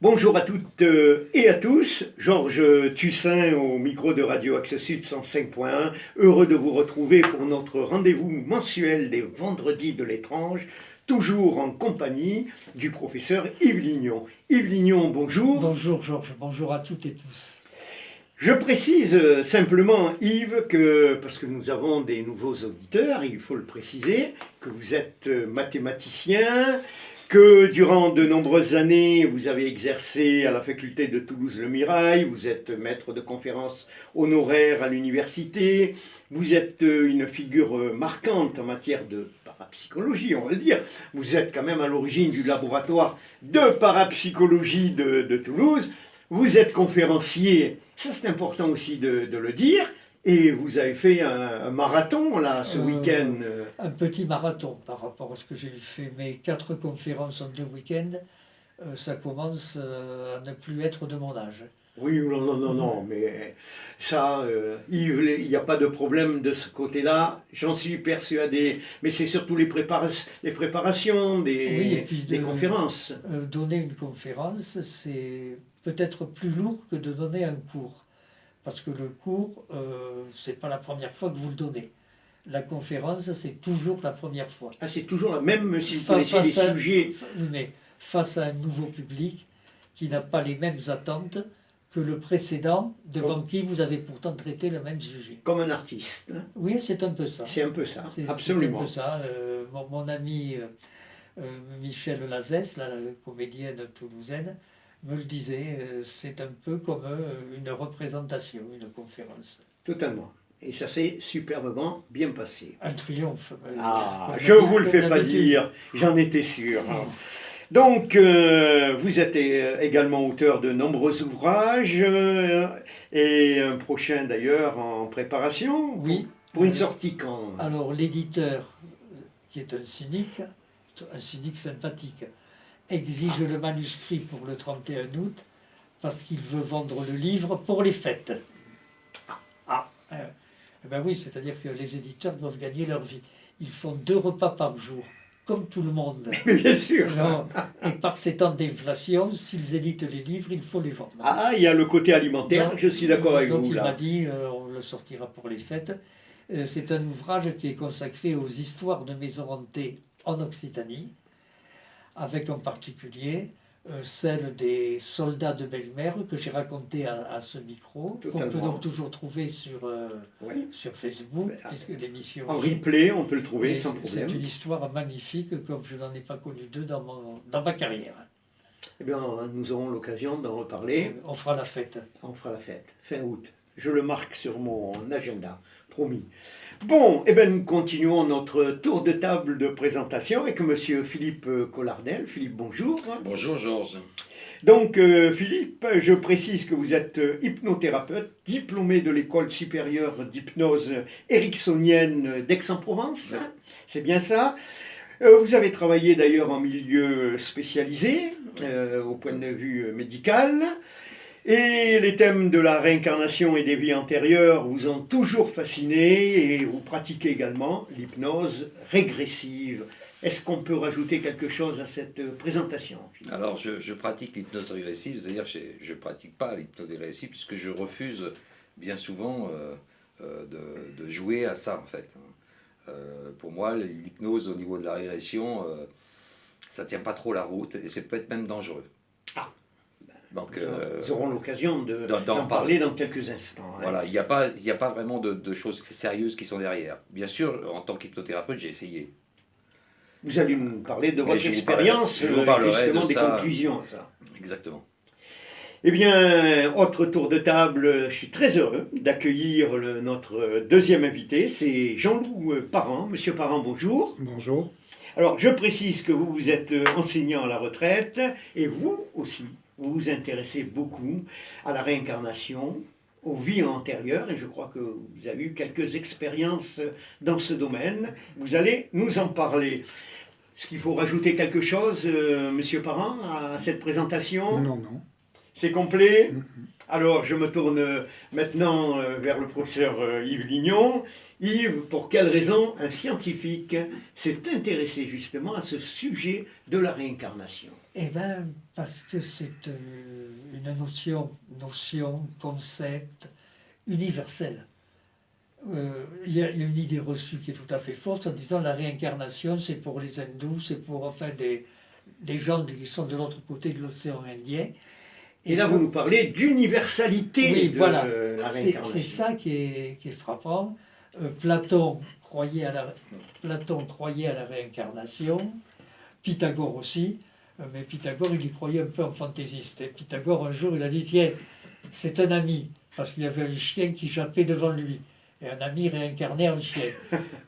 Bonjour à toutes et à tous, Georges Tussin au micro de Radio Axe Sud 105.1, heureux de vous retrouver pour notre rendez-vous mensuel des vendredis de l'étrange, toujours en compagnie du professeur Yves Lignon. Yves Lignon, bonjour. Bonjour Georges, bonjour à toutes et tous. Je précise simplement, Yves, parce que nous avons des nouveaux auditeurs, il faut le préciser, que vous êtes mathématicien, que durant de nombreuses années, vous avez exercé à la faculté de Toulouse-Le Mirail, vous êtes maître de conférences honoraire à l'université, vous êtes une figure marquante en matière de parapsychologie, on va le dire. Vous êtes quand même à l'origine du laboratoire de parapsychologie de Toulouse, vous êtes conférencier, ça c'est important aussi de le dire. Et vous avez fait un marathon là ce week-end. Un petit marathon par rapport à ce que j'ai fait. Mes 4 conférences en 2 week-ends, ça commence à ne plus être de mon âge. Oui, non, mais ça, Yves, il n'y a pas de problème de ce côté-là, j'en suis persuadé. Mais c'est surtout les préparations des conférences. Donner une conférence, c'est peut-être plus lourd que de donner un cours. Parce que le cours, c'est pas la première fois que vous le donnez. La conférence, c'est toujours la première fois. Ah, c'est toujours la même si vous connaissez les sujets. Mais face à un nouveau public qui n'a pas les mêmes attentes que le précédent, devant qui vous avez pourtant traité le même sujet. Comme un artiste. Hein. Oui, c'est un peu ça. C'est un peu ça, absolument. C'est un peu ça. Mon ami Michel Lazès, la comédienne toulousaine, me le disait, c'est un peu comme une représentation, une conférence. Totalement. Et ça s'est superbement bien passé. Un triomphe. Je ne vous le fais pas dire, j'en étais sûr. Donc, vous êtes également auteur de nombreux ouvrages, et un prochain d'ailleurs en préparation. Oui. Pour une sortie quand? Alors, l'éditeur, qui est un cynique sympathique, exige le manuscrit pour le 31 août parce qu'il veut vendre le livre pour les fêtes. Ben oui, c'est-à-dire que les éditeurs doivent gagner leur vie. Ils font 2 repas par jour, comme tout le monde. Bien sûr. Alors, et par ces temps d'inflation, s'ils éditent les livres, il faut les vendre. Ah, il y a le côté alimentaire, donc, je suis d'accord avec vous. Donc il là. m'a dit, on le sortira pour les fêtes. C'est un ouvrage qui est consacré aux histoires de maisons hantées en Occitanie, avec en particulier celle des soldats de belle-mère que j'ai raconté à ce micro, qu'on peut donc toujours trouver sur Facebook, puisque l'émission... En replay, on peut le trouver sans problème. C'est une histoire magnifique, comme je n'en ai pas connu 2 dans ma carrière. Eh bien, nous aurons l'occasion d'en reparler. On fera la fête. On fera la fête, fin août. Je le marque sur mon agenda, promis. Bon, eh bien, nous continuons notre tour de table de présentation avec monsieur Philippe Collardel. Philippe, bonjour. Bonjour Georges. Donc, Philippe, je précise que vous êtes hypnothérapeute, diplômé de l'école supérieure d'hypnose ericksonienne d'Aix-en-Provence. Ouais. C'est bien ça. Vous avez travaillé d'ailleurs en milieu spécialisé, au point de vue médical. Et les thèmes de la réincarnation et des vies antérieures vous ont toujours fasciné et vous pratiquez également l'hypnose régressive. Est-ce qu'on peut rajouter quelque chose à cette présentation? Alors, je pratique l'hypnose régressive, c'est-à-dire que je ne pratique pas l'hypnose régressive puisque je refuse bien souvent de jouer à ça en fait. Pour moi, l'hypnose au niveau de la régression, ça ne tient pas trop la route et c'est peut-être même dangereux. Donc, nous aurons l'occasion d'en parler dans quelques instants. Hein. Voilà, il n'y a pas vraiment de choses sérieuses qui sont derrière. Bien sûr, en tant qu'hypnothérapeute, j'ai essayé. Vous allez nous parler de votre expérience, justement des conclusions. Ça. Exactement. Eh bien, autre tour de table, je suis très heureux d'accueillir notre deuxième invité, c'est Jean-Loup Parent. Monsieur Parent, bonjour. Bonjour. Alors, je précise que vous êtes enseignant à la retraite et vous aussi. Vous vous intéressez beaucoup à la réincarnation, aux vies antérieures, et je crois que vous avez eu quelques expériences dans ce domaine. Vous allez nous en parler. Est-ce qu'il faut rajouter quelque chose, monsieur Parent, à cette présentation? Non. C'est complet? Alors, je me tourne maintenant vers le professeur Yves Lignon. Yves, pour quelle raison un scientifique s'est intéressé justement à ce sujet de la réincarnation? Eh bien, parce que c'est une notion, concept universel. Il y a une idée reçue qui est tout à fait fausse en disant la réincarnation c'est pour les hindous, c'est pour enfin des gens qui sont de l'autre côté de l'océan Indien. Et là, vous nous parlez d'universalité oui, de voilà. la réincarnation. C'est ça qui est frappant. Platon croyait à la réincarnation, Pythagore aussi, mais Pythagore il y croyait un peu en fantaisiste. Et Pythagore un jour il a dit tiens, c'est un ami, parce qu'il y avait un chien qui jappait devant lui. Et un ami réincarné en chien.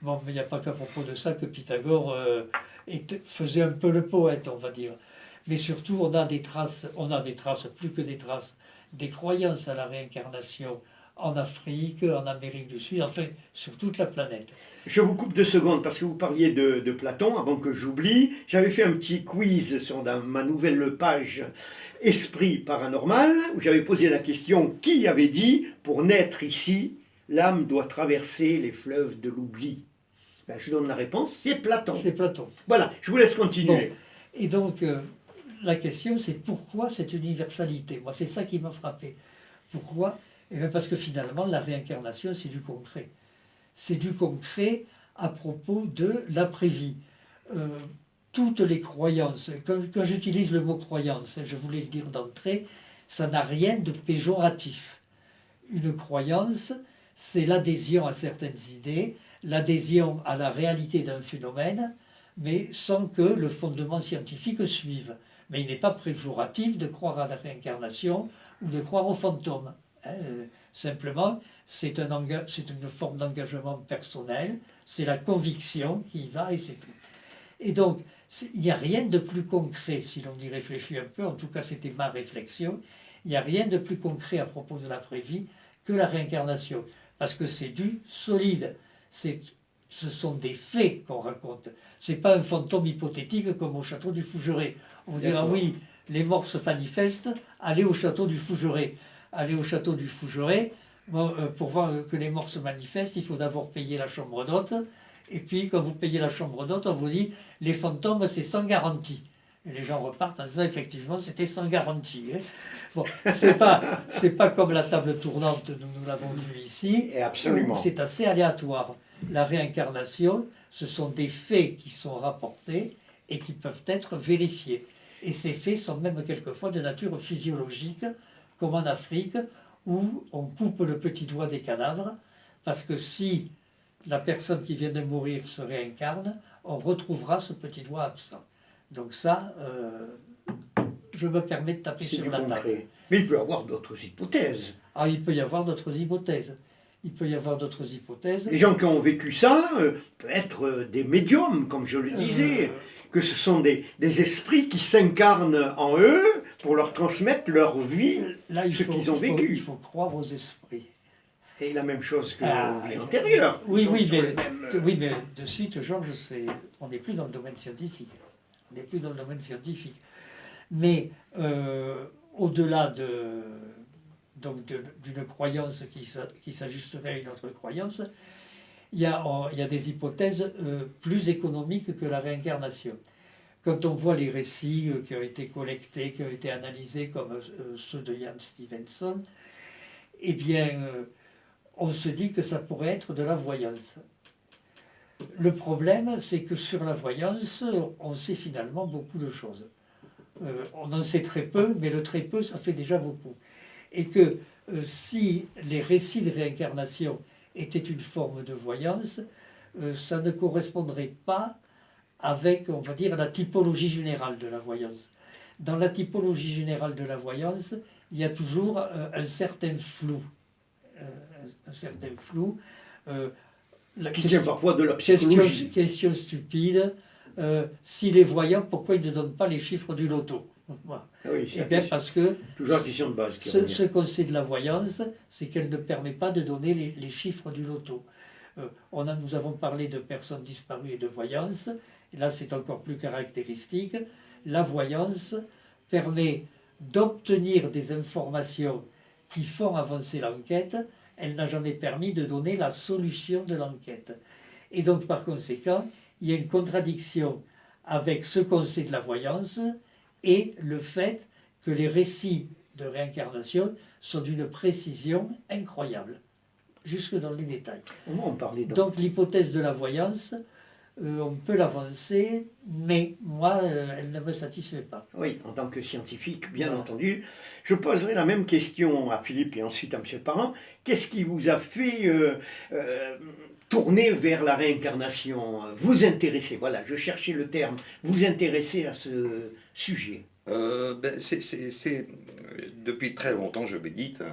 Bon, mais il n'y a pas qu'à propos de ça que Pythagore faisait un peu le poète, on va dire. Mais surtout, on a des traces, plus que des traces, des croyances à la réincarnation en Afrique, en Amérique du Sud, enfin, sur toute la planète. Je vous coupe 2 secondes parce que vous parliez de Platon, avant que j'oublie. J'avais fait un petit quiz sur ma nouvelle page Esprit paranormal, où j'avais posé la question qui avait dit pour naître ici, l'âme doit traverser les fleuves de l'oubli. Ben, je donne la réponse, c'est Platon. C'est Platon. Voilà, je vous laisse continuer. Bon. Et donc, la question, c'est pourquoi cette universalité? Moi, c'est ça qui m'a frappé. Pourquoi? Eh bien, parce que finalement, la réincarnation, c'est du concret. C'est du concret à propos de l'après-vie. Toutes les croyances, quand j'utilise le mot croyance, je voulais le dire d'entrée, ça n'a rien de péjoratif. Une croyance, c'est l'adhésion à certaines idées, l'adhésion à la réalité d'un phénomène, mais sans que le fondement scientifique suive. Mais il n'est pas péjoratif de croire à la réincarnation ou de croire aux fantômes. Simplement, c'est une forme d'engagement personnel, c'est la conviction qui y va et c'est tout. Et donc, il n'y a rien de plus concret, si l'on y réfléchit un peu, en tout cas c'était ma réflexion, il n'y a rien de plus concret à propos de l'après-vie que la réincarnation, parce que c'est du solide, ce sont des faits qu'on raconte, c'est pas un fantôme hypothétique comme au château du Fougeray. On vous dira oui, les morts se manifestent, allez au château du Fougeray. Allez au château du Fougeray, pour voir que les morts se manifestent, il faut d'abord payer la chambre d'hôte. Et puis, quand vous payez la chambre d'hôte, on vous dit les fantômes, c'est sans garantie. Et les gens repartent en disant effectivement, c'était sans garantie. Hein. Bon, c'est pas comme la table tournante, nous l'avons vu ici. Et absolument. C'est assez aléatoire. La réincarnation, ce sont des faits qui sont rapportés et qui peuvent être vérifiés. Et ces faits sont même quelquefois de nature physiologique, comme en Afrique, où on coupe le petit doigt des cadavres, parce que si la personne qui vient de mourir se réincarne, on retrouvera ce petit doigt absent. Donc ça, je me permets de taper sur la table. Mais il peut y avoir d'autres hypothèses. Ah, il peut y avoir d'autres hypothèses. Les gens qui ont vécu ça peuvent être des médiums, comme je le disais, que ce sont des esprits qui s'incarnent en eux pour leur transmettre leur vie, ce qu'ils ont vécu. Il faut croire aux esprits. Et la même chose que l'antérieur. Oui, mais de suite, Georges, on n'est plus dans le domaine scientifique. Mais au-delà d'une croyance qui s'ajusterait à une autre croyance, il y a des hypothèses plus économiques que la réincarnation. Quand on voit les récits qui ont été collectés, qui ont été analysés comme ceux de Ian Stevenson, eh bien, on se dit que ça pourrait être de la voyance. Le problème, c'est que sur la voyance, on sait finalement beaucoup de choses. On en sait très peu, mais le très peu, ça fait déjà beaucoup. Et que si les récits de réincarnation étaient une forme de voyance, ça ne correspondrait pas avec, on va dire, la typologie générale de la voyance. Dans la typologie générale de la voyance, il y a toujours un certain flou. Qui tient parfois de la psychologie. Question stupide. Si les voyants, pourquoi ils ne donnent pas les chiffres du loto? Voilà. Oui, Eh bien parce que toujours la question de base ce qu'on sait de la voyance, c'est qu'elle ne permet pas de donner les chiffres du loto. Nous avons parlé de personnes disparues et de voyance, et là c'est encore plus caractéristique. La voyance permet d'obtenir des informations qui font avancer l'enquête, elle n'a jamais permis de donner la solution de l'enquête. Et donc par conséquent, il y a une contradiction avec ce qu'on sait de la voyance et le fait que les récits de réincarnation sont d'une précision incroyable, jusque dans les détails. On va en parler Donc l'hypothèse de la voyance, on peut l'avancer, mais moi, elle ne me satisfait pas. Oui, en tant que scientifique, bien Voilà. entendu. Je poserai la même question à Philippe et ensuite à M. Parent. Qu'est-ce qui vous a fait tourner vers la réincarnation? Vous intéresser, voilà, je cherchais le terme, vous intéresser à ce sujet. Depuis très longtemps, je médite.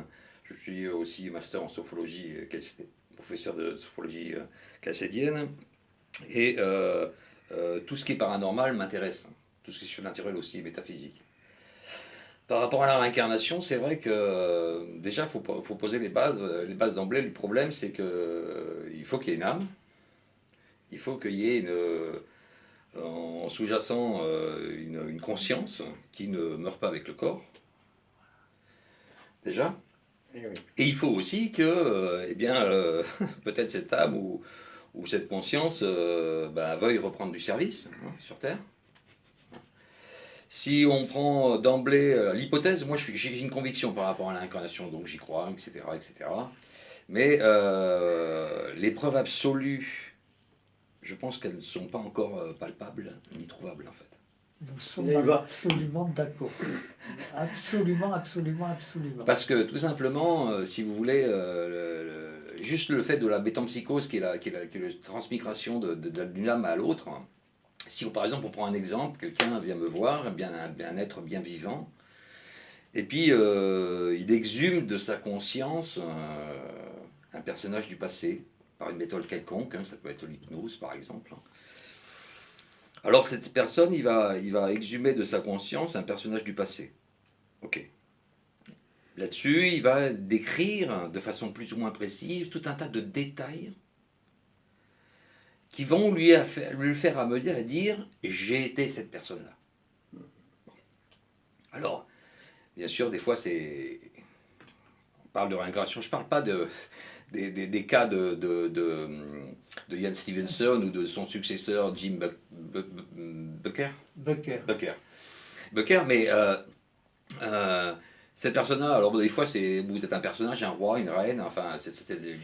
Je suis aussi master en sophrologie, professeur de sophrologie calcédienne. Et tout ce qui est paranormal m'intéresse. Tout ce qui est surnaturel aussi, métaphysique. Par rapport à la réincarnation, c'est vrai que déjà, il faut poser les bases. Les bases d'emblée, le problème, c'est qu'il faut qu'il y ait une âme. Il faut qu'il y ait en sous-jacent une conscience qui ne meurt pas avec le corps. Déjà. Eh oui. Et il faut aussi que, peut-être cette âme ou cette conscience veuille reprendre du service sur Terre. Si on prend d'emblée l'hypothèse, moi j'ai une conviction par rapport à l'incarnation, donc j'y crois, etc. etc. Mais les preuves absolues, je pense qu'elles ne sont pas encore palpables ni trouvables en fait. Nous sommes absolument d'accord. Absolument, absolument, absolument. Parce que tout simplement, si vous voulez, juste le fait de la métempsychose, qui est la transmigration d'une âme à l'autre, si par exemple on prend un exemple, quelqu'un vient me voir, un être bien vivant, et puis il exhume de sa conscience un personnage du passé, par une méthode quelconque, ça peut être l'hypnose par exemple. Alors cette personne, il va exhumer de sa conscience un personnage du passé. Ok. Là-dessus, il va décrire de façon plus ou moins précise tout un tas de détails qui vont lui faire amener à dire « j'ai été cette personne-là ». Alors, bien sûr, des fois, on parle de réincarnation, je ne parle pas des cas de Ian Stevenson ou de son successeur Jim Bucker, mais cette personne-là, alors des fois, vous êtes un personnage, un roi, une reine, enfin,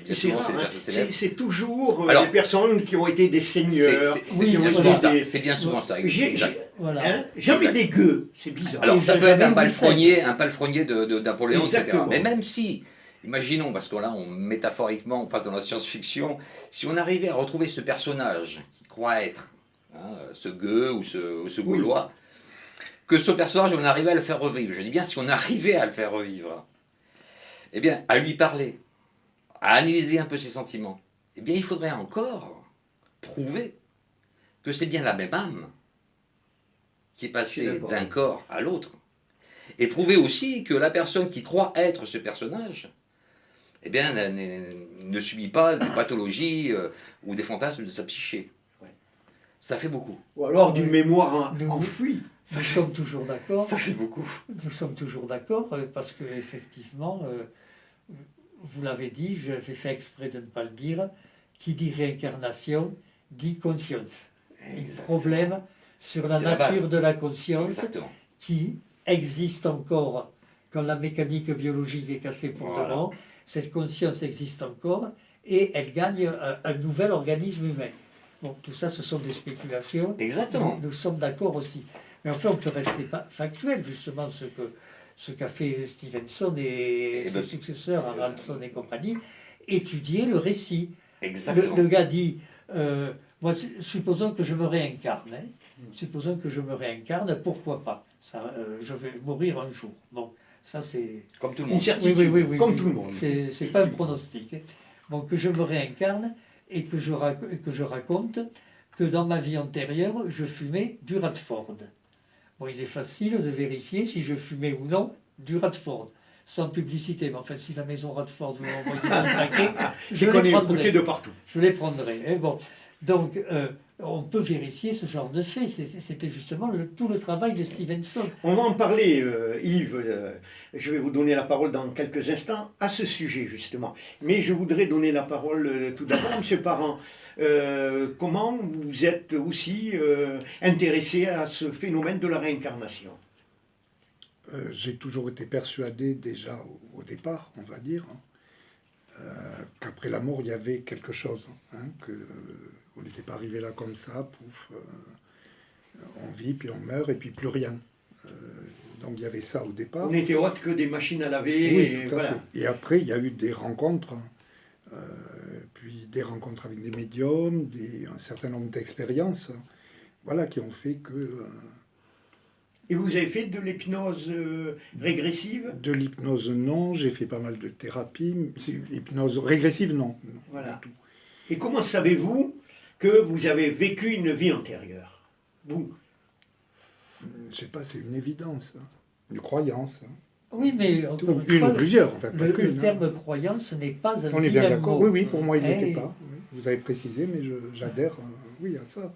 bien souvent, c'est des personnes célèbres. C'est toujours des personnes qui ont été des seigneurs. C'est bien souvent ça. Voilà. Jamais des gueux, c'est bizarre. Alors, ça peut être un palefrenier de Napoléon, etc. Mais même si, imaginons, parce que là, métaphoriquement, on passe dans la science-fiction, si on arrivait à retrouver ce personnage qui croit être ce gueux ou ce Gaulois, que ce personnage, on arrivait à le faire revivre. Je dis bien si on arrivait à le faire revivre. Eh bien, à lui parler, à analyser un peu ses sentiments, eh bien, il faudrait encore prouver que c'est bien la même âme qui est passée d'un corps à l'autre. Et prouver aussi que la personne qui croit être ce personnage, eh bien, ne subit pas des pathologies ou des fantasmes de sa psyché. Ça fait beaucoup. Ou alors d'une mémoire enfouie. Nous sommes toujours d'accord. Ça fait beaucoup. Nous sommes toujours d'accord parce que effectivement, vous l'avez dit, j'avais fait exprès de ne pas le dire, qui dit réincarnation dit conscience. Un problème sur la nature de la conscience. Exactement. Qui existe encore quand la mécanique biologique est cassée pour de bon. Cette conscience existe encore et elle gagne un nouvel organisme humain. Bon, tout ça, ce sont des spéculations. Exactement. Nous sommes d'accord aussi. Mais enfin, on peut rester factuel, justement, ce qu'a fait Stevenson et ses successeurs, Haraldson et compagnie, étudier le récit. Exactement. Le gars dit, moi, supposons que je me réincarne. Supposons que je me réincarne, pourquoi pas ça, je vais mourir un jour. Bon, ça c'est... Comme tout le monde. Une certitude, oui, comme tout le monde. C'est pas un pronostic. Bon, que je me réincarne et que je raconte que dans ma vie antérieure, je fumais du Radford. Bon, il est facile de vérifier si je fumais ou non du Radford, sans publicité. Mais enfin, si la maison Radford vous m'envoie un paquet, je les prendrai. De partout. Je les prendrai. Et bon, donc, on peut vérifier ce genre de fait. C'était justement tout le travail de Stevenson. On va en parler, Yves. Je vais vous donner la parole dans quelques instants à ce sujet, justement. Mais je voudrais donner la parole tout d'abord à M. Parent. Comment vous êtes aussi intéressé à ce phénomène de la réincarnation? J'ai toujours été persuadé déjà au départ, on va dire, qu'après la mort, il y avait quelque chose, que on n'était pas arrivé là comme ça, pouf, on vit, puis on meurt, et puis plus rien. Euh, donc il y avait ça au départ. On n'était autre que des machines à laver. Oui, et tout à voilà. fait. Et après, il y a eu des rencontres, puis des rencontres avec des médiums, un certain nombre d'expériences, voilà, qui ont fait que Et vous avez fait de l'hypnose régressive? de l'hypnose, non, j'ai fait pas mal de thérapie. Hypnose régressive, non, non, Voilà. du tout. Et comment savez-vous que vous avez vécu une vie antérieure? Vous? Je sais pas, c'est une évidence, une croyance. Oui, mais encore une Une fois, ou plusieurs, enfin pas le qu'une. terme croyance n'est pas un On est bien vilain d'accord. mot. Oui, oui, pour moi, il Hein, n'était et- pas. Oui. Vous avez précisé, mais j'adhère, oui, à ça.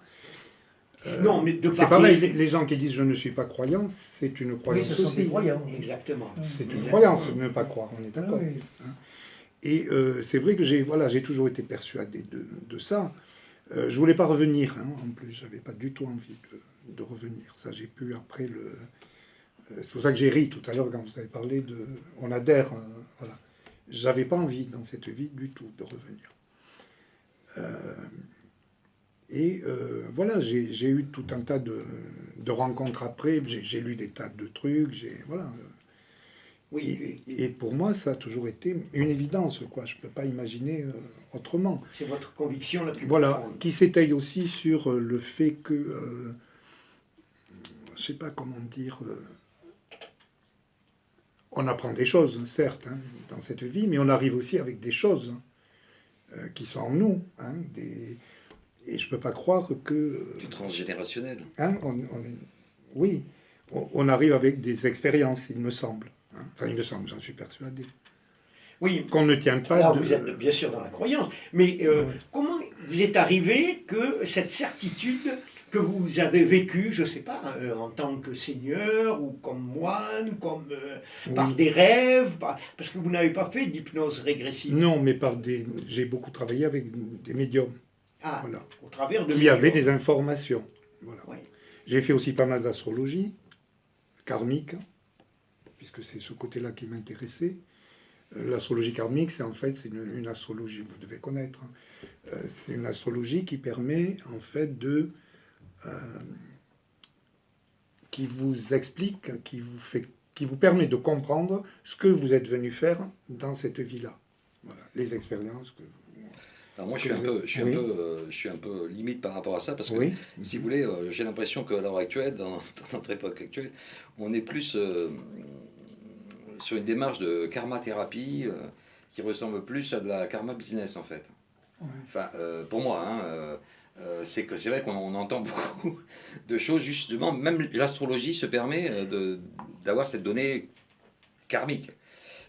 Non, mais de C'est par pareil, des- les gens qui disent je ne suis pas croyant, c'est une Oui, croyance ce sont aussi. des croyants. Exactement. C'est une Exactement. croyance de ne pas croire, on est Ah d'accord. oui. Et c'est vrai que j'ai toujours été persuadé de ça. Je voulais pas revenir, en plus, j'avais pas du tout envie de revenir. Ça, j'ai pu après le. C'est pour ça que j'ai ri tout à l'heure quand vous avez parlé de. On adhère, voilà. J'avais pas envie dans cette vie du tout de revenir. Voilà, j'ai eu tout un tas de rencontres après. J'ai lu des tas de trucs. Voilà. Oui, Et pour moi, ça a toujours été une évidence, quoi. Je peux pas imaginer autrement. c'est votre conviction la plus Voilà, profonde. qui s'étaye aussi sur le fait que, je sais pas comment dire, on apprend des choses, certes, dans cette vie, mais on arrive aussi avec des choses qui sont en nous, et je peux pas croire que, Du transgénérationnel. oui, on arrive avec des expériences, il me semble. Enfin, il me semble, j'en suis persuadé. Oui, Qu'on ne tient pas là de... vous êtes bien sûr dans la croyance, mais comment vous est arrivé que cette certitude que vous avez vécue, je ne sais pas, en tant que seigneur ou comme moine, comme par Oui. des rêves, parce que vous n'avez pas fait d'hypnose régressive. Non, mais j'ai beaucoup travaillé avec des médiums. Ah, Voilà. au travers de Qui avait médiums. des informations. Voilà. Oui. J'ai fait aussi pas mal d'astrologie karmique, puisque c'est ce côté-là qui m'intéressait. L'astrologie karmique, c'est une astrologie, vous devez connaître. C'est une astrologie qui permet en fait qui vous explique, qui vous permet de comprendre ce que vous êtes venu faire dans cette vie-là. Voilà, les expériences que Alors moi, je suis un peu limite par rapport à ça, parce que, oui. si vous voulez, j'ai l'impression qu'à l'heure actuelle, dans notre époque actuelle, on est plus sur une démarche de karma-thérapie qui ressemble plus à de la karma business, en fait. Ouais. Enfin, pour moi, c'est vrai qu'on entend beaucoup de choses, justement, même l'astrologie se permet d'avoir cette donnée karmique.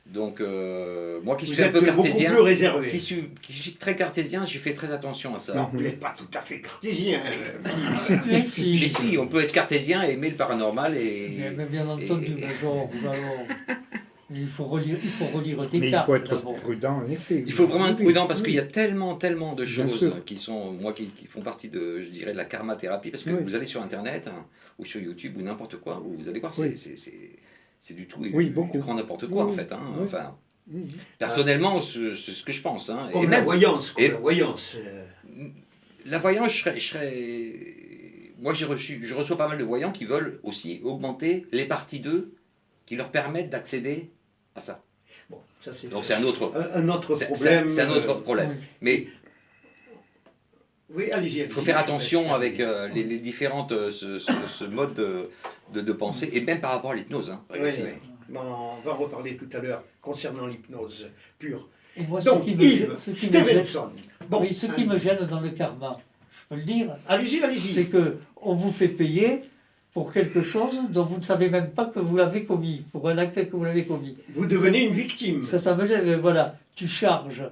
Donc, moi qui Vous suis un êtes peu beaucoup cartésien, plus réservé. qui suis très cartésien, j'ai fait très attention à ça. Non, vous n'êtes pas tout à fait cartésien. Mais si. Mais si, on peut être cartésien et aimer le paranormal Mais bien entendu, mais bon, il faut relire tes Mais il cartes faut être d'abord. prudent, en effet. il faut vraiment être Oui, prudent parce oui. qu'il y a tellement de Bien choses sûr. qui sont, moi, qui font partie de, je dirais, de la karma-thérapie, parce que Oui. vous allez sur Internet ou sur YouTube ou n'importe quoi, où vous allez voir, Oui. c'est du tout Oui, du beaucoup. grand n'importe quoi, Oui, en fait. oui. Enfin, Mhm. personnellement, c'est ce que je pense. Et Comme la même voyance. Comme et- la voyance. la voyance, moi, je reçois pas mal de voyants qui veulent aussi augmenter les parties d'eux qui leur permettent d'accéder à ça. Bon, ça c'est Donc c'est un autre problème. C'est un autre problème. Oui. Mais Oui, allez-y. il faut faire attention avec les différentes ce mode de pensée, et même par rapport à l'hypnose. Oui, régressive. oui. Bon, on va reparler tout à l'heure concernant l'hypnose pure. Et moi, Donc, ce qui Yves me gêne, Stevenson. Bon, oui, ce qui me gêne dans le karma, je peux le dire, allez-y, allez-y. c'est que on vous fait payer pour quelque chose dont vous ne savez même pas que vous l'avez commis, pour un acte que vous l'avez commis. Vous devenez une victime. Ça me gêne, voilà, tu charges,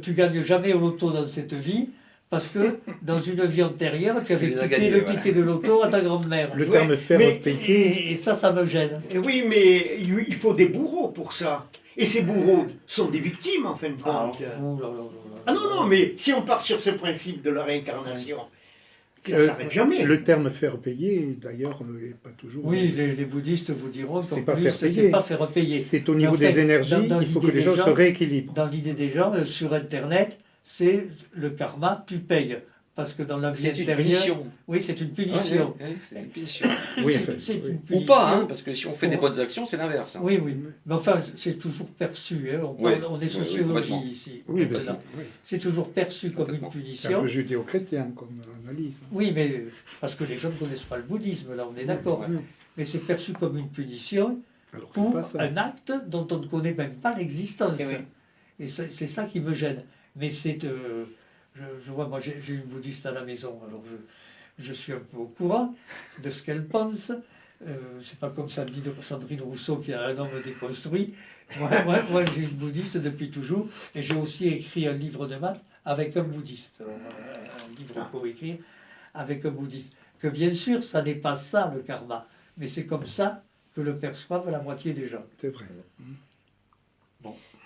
tu gagnes jamais au loto dans cette vie, parce que dans une vie antérieure, tu avais les as piqué gagnés, le voilà. ticket de loto à ta grand-mère. Le Ouais, terme faire mais- payer, Et ça me gêne. Oui, mais il faut des bourreaux pour ça. Et ces bourreaux sont des victimes, en fin de compte. ouh là là là là. Ah non, non, mais si on part sur ce principe de la réincarnation, Ça ne s'arrête jamais. Le terme faire payer, d'ailleurs, n'est pas toujours. Oui, les bouddhistes vous diront qu'en C'est pas plus, faire c'est payer. pas faire payer. C'est au Mais niveau en fait, des énergies, dans il faut que l'idée les gens des se rééquilibrent. Dans l'idée des gens, sur Internet, c'est le karma, tu payes. Parce que dans la vie C'est une intérieure... punition. Oui, c'est une punition. Oui, c'est une punition. Oui, C'est- enfin, c'est oui. une Ou punition. pas, hein, parce que si on fait des Pour- bonnes actions, c'est l'inverse. Hein. Oui, oui. Mais enfin, c'est toujours perçu. Hein. Oui, On est oui, sociologie complètement. ici. Oui, ben, Voilà. oui. C'est toujours perçu comme une Complètement. C'est un punition. peu judéo-chrétien comme analyse. Oui, mais parce que les gens ne connaissent pas le bouddhisme, là, on est d'accord. Oui. Mais c'est perçu comme une punition Alors c'est pour pas ça. un acte dont on ne connaît même pas l'existence. Eh oui. Et c'est ça qui me gêne. Mais c'est... je vois, moi j'ai une bouddhiste à la maison, alors je suis un peu au courant de ce qu'elle pense. C'est pas comme Sandrine Rousseau qui a un homme déconstruit. Moi j'ai une bouddhiste depuis toujours et j'ai aussi écrit un livre de maths avec un bouddhiste. Un livre coécrit avec un bouddhiste. Que bien sûr, ça n'est pas ça le karma, mais c'est comme ça que le perçoivent la moitié des gens. C'est vrai.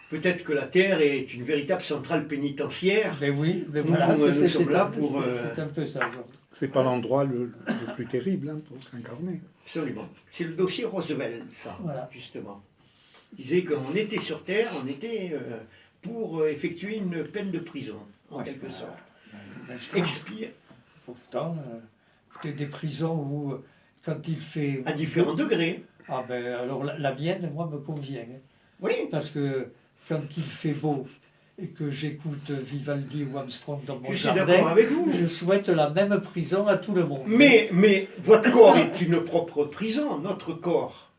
Peut-être que la Terre est une véritable centrale pénitentiaire. Mais oui, mais Nous, voilà, nous c'est sommes là un- pour, c'est un peu ça. genre. C'est pas l'endroit le plus terrible hein, pour s'incarner. Absolument. C'est le dossier Roosevelt, ça, Voilà. justement. Il disait qu'on était sur Terre, on était pour effectuer une peine de prison, en quelque sorte. Ben, je trouve- Expire Pourtant, des prisons où, quand il fait... à différents degrés. Ah ben alors la mienne, moi, me convient. Hein. Oui, Parce que quand il fait beau et que j'écoute Vivaldi ou Armstrong dans mon je suis jardin, d'accord avec vous. je souhaite la même prison à tout le monde. Mais votre corps est une propre prison, notre corps.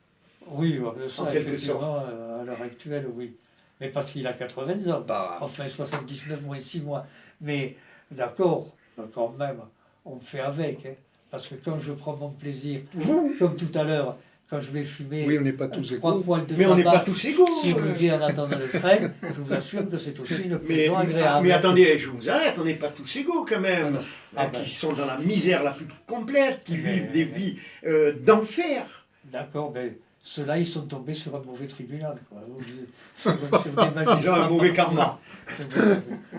Oui, ça, En quelque effectivement, à l'heure actuelle, oui. Mais parce qu'il a 80 ans. Bah, Enfin, 79 moins 6 mois. Mais d'accord, quand même, on fait avec. Hein. Parce que quand je prends mon plaisir, Vous, comme tout à l'heure, quand je vais fumer Oui, on n'est pas tous 3 égaux. poils de mais on n'est pas tabac tous égaux. sur le quai en attendant le train, je vous assure que c'est aussi une Mais, prison agréable. mais attendez, je vous arrête, on n'est pas tous égaux quand même. Ah ben. Qui sont dans la misère la plus complète, qui Mais- vivent des vies d'enfer. D'accord, mais ceux-là, ils sont tombés sur un mauvais tribunal. Quoi. Sur des Ils ont magistrats un mauvais karma.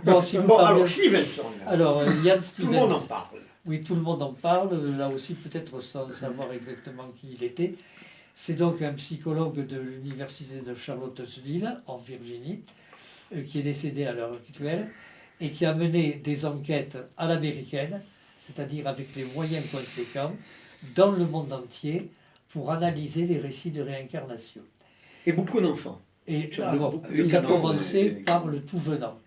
Bon, si vous Bon, parlez- alors Stevenson, Alors, Ian tout le monde en Stevens, parle. oui, tout le monde en parle, là aussi peut-être sans savoir exactement qui il était. C'est donc un psychologue de l'université de Charlottesville, en Virginie, qui est décédé à l'heure actuelle, et qui a mené des enquêtes à l'américaine, c'est-à-dire avec les moyens conséquents, dans le monde entier, pour analyser les récits de réincarnation. Et beaucoup d'enfants. Et Sur alors, le il a canon, commencé oui. par le tout venant.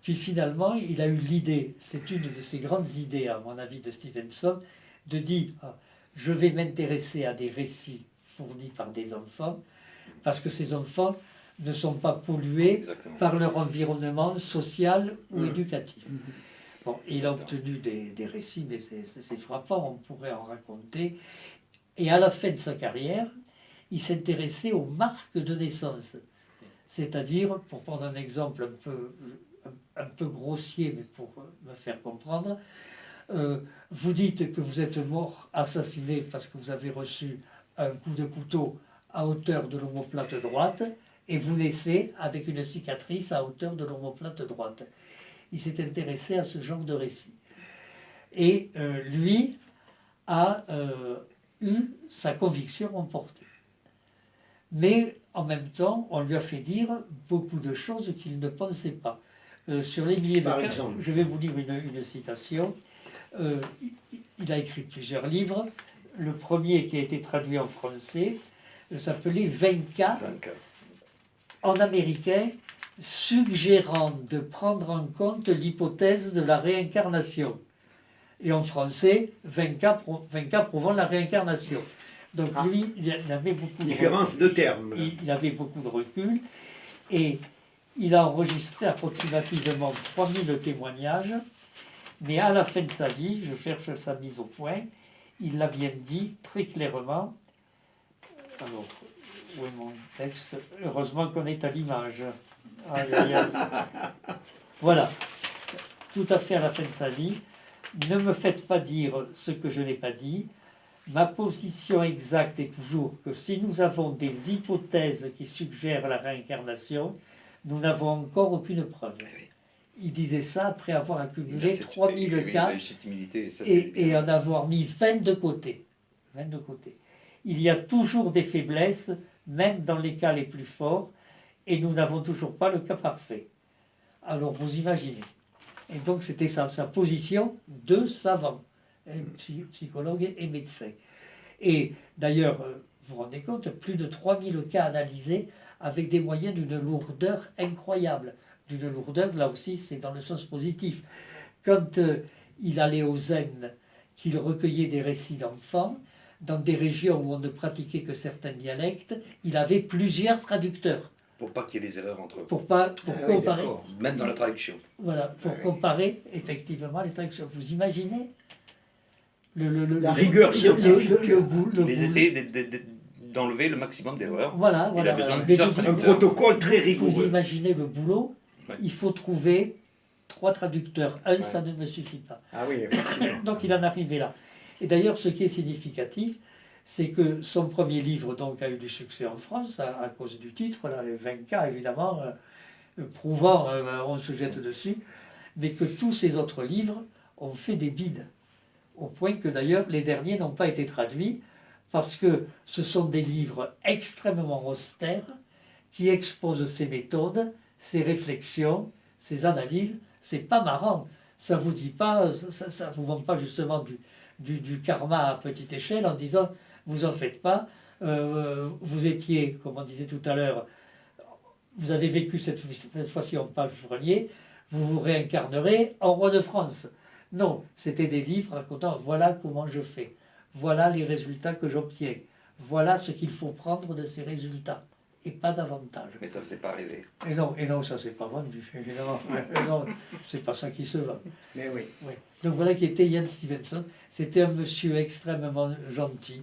Puis finalement, il a eu l'idée, c'est une de ses grandes idées, à mon avis, de Stevenson, de dire ah, je vais m'intéresser à des récits fournis par des enfants, parce que ces enfants ne sont pas pollués exactement. par leur environnement social ou Mhm. éducatif. Bon, il a obtenu des récits, mais c'est frappant, on pourrait en raconter. Et à la fin de sa carrière, il s'intéressait aux marques de naissance. C'est-à-dire, pour prendre un exemple un peu grossier, mais pour me faire comprendre, vous dites que vous êtes mort assassiné parce que vous avez reçu un coup de couteau à hauteur de l'omoplate droite, et vous naissez avec une cicatrice à hauteur de l'omoplate droite. Il s'est intéressé à ce genre de récit. Et lui a eu sa conviction emportée. Mais en même temps, on lui a fait dire beaucoup de choses qu'il ne pensait pas. Sur les milliers de Par cas, exemple. je vais vous lire une citation. Il a écrit plusieurs livres. Le premier qui a été traduit en français s'appelait 20 cas 24. en américain, suggérant de prendre en compte l'hypothèse de la réincarnation. Et en français, 20 cas prouvant la réincarnation. Donc Ah. lui, il avait beaucoup de Différence de termes. il avait beaucoup de recul et il a enregistré approximativement 3000 témoignages, mais à la fin de sa vie, je cherche sa mise au point, il l'a bien dit très clairement. Alors, où est mon texte? Heureusement qu'on est à l'image. Aïe, aïe, aïe. Voilà, tout à fait à la fin de sa vie. Ne me faites pas dire ce que je n'ai pas dit. Ma position exacte est toujours que si nous avons des hypothèses qui suggèrent la réincarnation, nous n'avons encore aucune preuve. il disait ça après avoir Il a accumulé cette- 3000 oui, il cas a eu cette humilité. Ça, c'est et bien. en avoir mis 20 de côté. 20 de côté. Il y a toujours des faiblesses, même dans les cas les plus forts, et nous n'avons toujours pas le cas parfait. Alors vous imaginez. Et donc c'était sa position de savant, psychologue et médecin. Et d'ailleurs, vous vous rendez compte, plus de 3000 cas analysés avec des moyens d'une lourdeur incroyable. D'une lourdeur, là aussi, c'est dans le sens positif. Quand il allait au Zen, qu'il recueillait des récits d'enfants, dans des régions où on ne pratiquait que certains dialectes, il avait plusieurs traducteurs Pour pas qu'il y ait des erreurs entre eux. pour Ah oui, comparer. d'accord. Même dans la traduction. Voilà, pour Ah oui. comparer effectivement les traductions. Vous imaginez La rigueur scientifique. le Ils boulot. essayaient d'enlever le maximum d'erreurs. Voilà, Il voilà. a besoin de Mais plusieurs vous- Un traducteurs. protocole très Vous rigoureux. imaginez le boulot, Ouais. il faut trouver 3 traducteurs. Un, Ouais. ça ne me suffit pas. Ah oui, effectivement. Donc il en arrivait là. Et d'ailleurs, ce qui est significatif, c'est que son premier livre donc, a eu du succès en France à cause du titre, là, les 20 cas évidemment, prouvant, on se jette dessus, mais que tous ses autres livres ont fait des bides. Au point que d'ailleurs les derniers n'ont pas été traduits parce que ce sont des livres extrêmement austères qui exposent ses méthodes, ses réflexions, ses analyses. C'est pas marrant. Ça vous dit pas, ça vous vend pas justement du karma à petite échelle en disant vous en faites pas, vous étiez, comme on disait tout à l'heure, vous avez vécu cette fois-ci en palefrenier, vous vous réincarnerez en roi de France. Non, c'était des livres racontant voilà comment je fais, voilà les résultats que j'obtiens, voilà ce qu'il faut prendre de ces résultats, et pas davantage. Mais ça ne faisait pas rêver. Et non, ça c'est pas vendu, évidemment. Et non, c'est pas ça qui se vend. Mais oui. Oui. Donc voilà qui était Ian Stevenson. C'était un monsieur extrêmement gentil.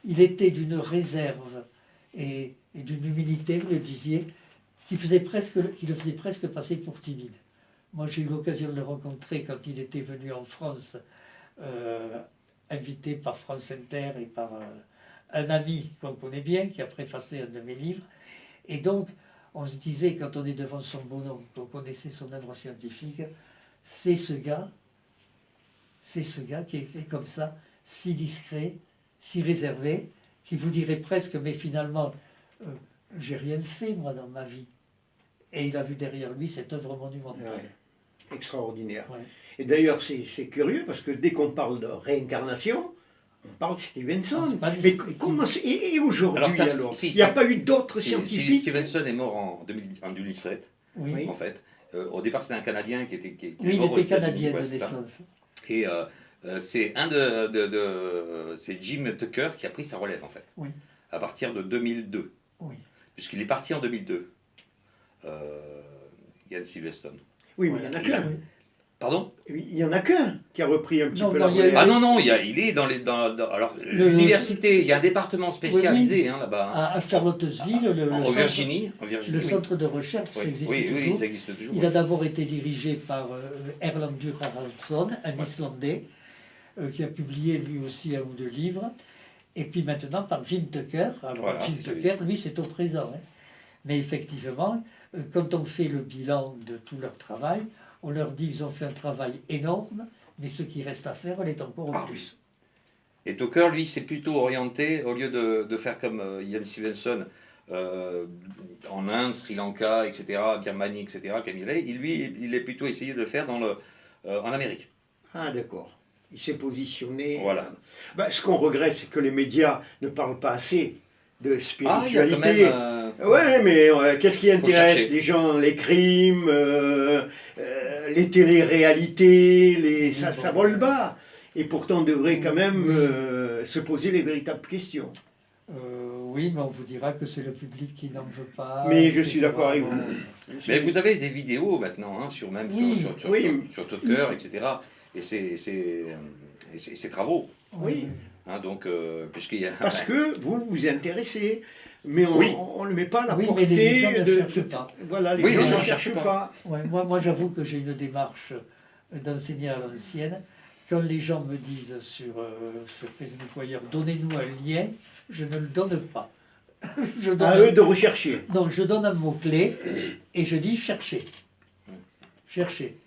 Il était d'une réserve et d'une humilité, vous le disiez, qui le faisait presque passer pour timide. Moi, j'ai eu l'occasion de le rencontrer quand il était venu en France, invité par France Inter et par un ami qu'on connaît bien, qui a préfacé un de mes livres. Et donc, on se disait, quand on est devant son bonhomme, qu'on connaissait son œuvre scientifique, c'est ce gars qui est comme ça, si discret, si réservé, qui vous dirait presque, mais finalement, j'ai rien fait, moi, dans ma vie. Et il a vu derrière lui cette œuvre monumentale. Ouais. Extraordinaire. Ouais. Et d'ailleurs, c'est curieux parce que dès qu'on parle de réincarnation, on parle de Stevenson. Ah, c'est pas Mais des- comment et aujourd'hui Alors, ça, alors si, il n'y a ça- pas eu d'autres Si scientifiques Stevenson est mort en 2007, Oui, Oui. en fait. Au départ, c'était un Canadien qui était oui, il mort aux était États-Unis, canadien ouais, de c'est ça. naissance. Et c'est c'est Jim Tucker qui a pris sa relève en fait. Oui. À partir de 2002. Oui. Puisqu'il est parti en 2002. Ian Stevenson. Oui, mais il n'y en a qu'un. Oui. Pardon? Oui, il n'y en a qu'un qui a repris un petit Non, peu non, la il y a eu- relève. Ah non, il est dans les. Alors, l'université, il y a un département spécialisé hein, là-bas. À Charlottesville, En centre, Virginie. le oui. centre de recherche, ça Oui, existe oui, toujours. oui, ça existe toujours. Il a d'abord été dirigé par Erlendur Haraldsson, un Islandais, qui a publié lui aussi un ou deux livres. Et puis maintenant par Jim Tucker. Alors Voilà, Jim c'est Tucker, lui, c'est au présent. Hein. Mais effectivement, quand on fait le bilan de tout leur travail, on leur dit qu'ils ont fait un travail énorme, mais ce qui reste à faire, elle est encore au Ah plus. Et Tucker, lui, s'est plutôt orienté, au lieu de faire comme Ian Stevenson, en Inde, Sri Lanka, etc., Birmanie, etc., comme il est plutôt essayé de le faire en Amérique. Ah d'accord. Il s'est positionné. Voilà. Ben, ce qu'on regrette, c'est que les médias ne parlent pas assez de Ah, il y a quand spiritualité. même... Ouais, mais qu'est-ce qui intéresse chercher. les gens? Les crimes, les téléréalités, ça vole bas. Et pourtant, on devrait quand même se poser les véritables questions. Oui, mais on vous dira que c'est le public qui n'en veut pas. Mais je etc. suis d'accord avec vous. Mais vous avez des vidéos maintenant, hein, sur Oui, sur Tucker, etc., et ses travaux. Oui. Hein, donc, puisqu'il y a... Parce que vous vous intéressez, mais on Oui. ne le met pas à la Oui, mais portée les gens ne de... cherchent pas. Voilà, les Oui, gens les ne gens ne cherchent cherchent pas. Ouais, moi j'avoue que j'ai une démarche d'enseigner à l'ancienne. Quand les gens me disent sur Facebook ou ailleurs, donnez-nous un lien, je ne le donne pas. Je donne À eux de rechercher. Non, je donne un mot-clé et je dis cherchez. chercher.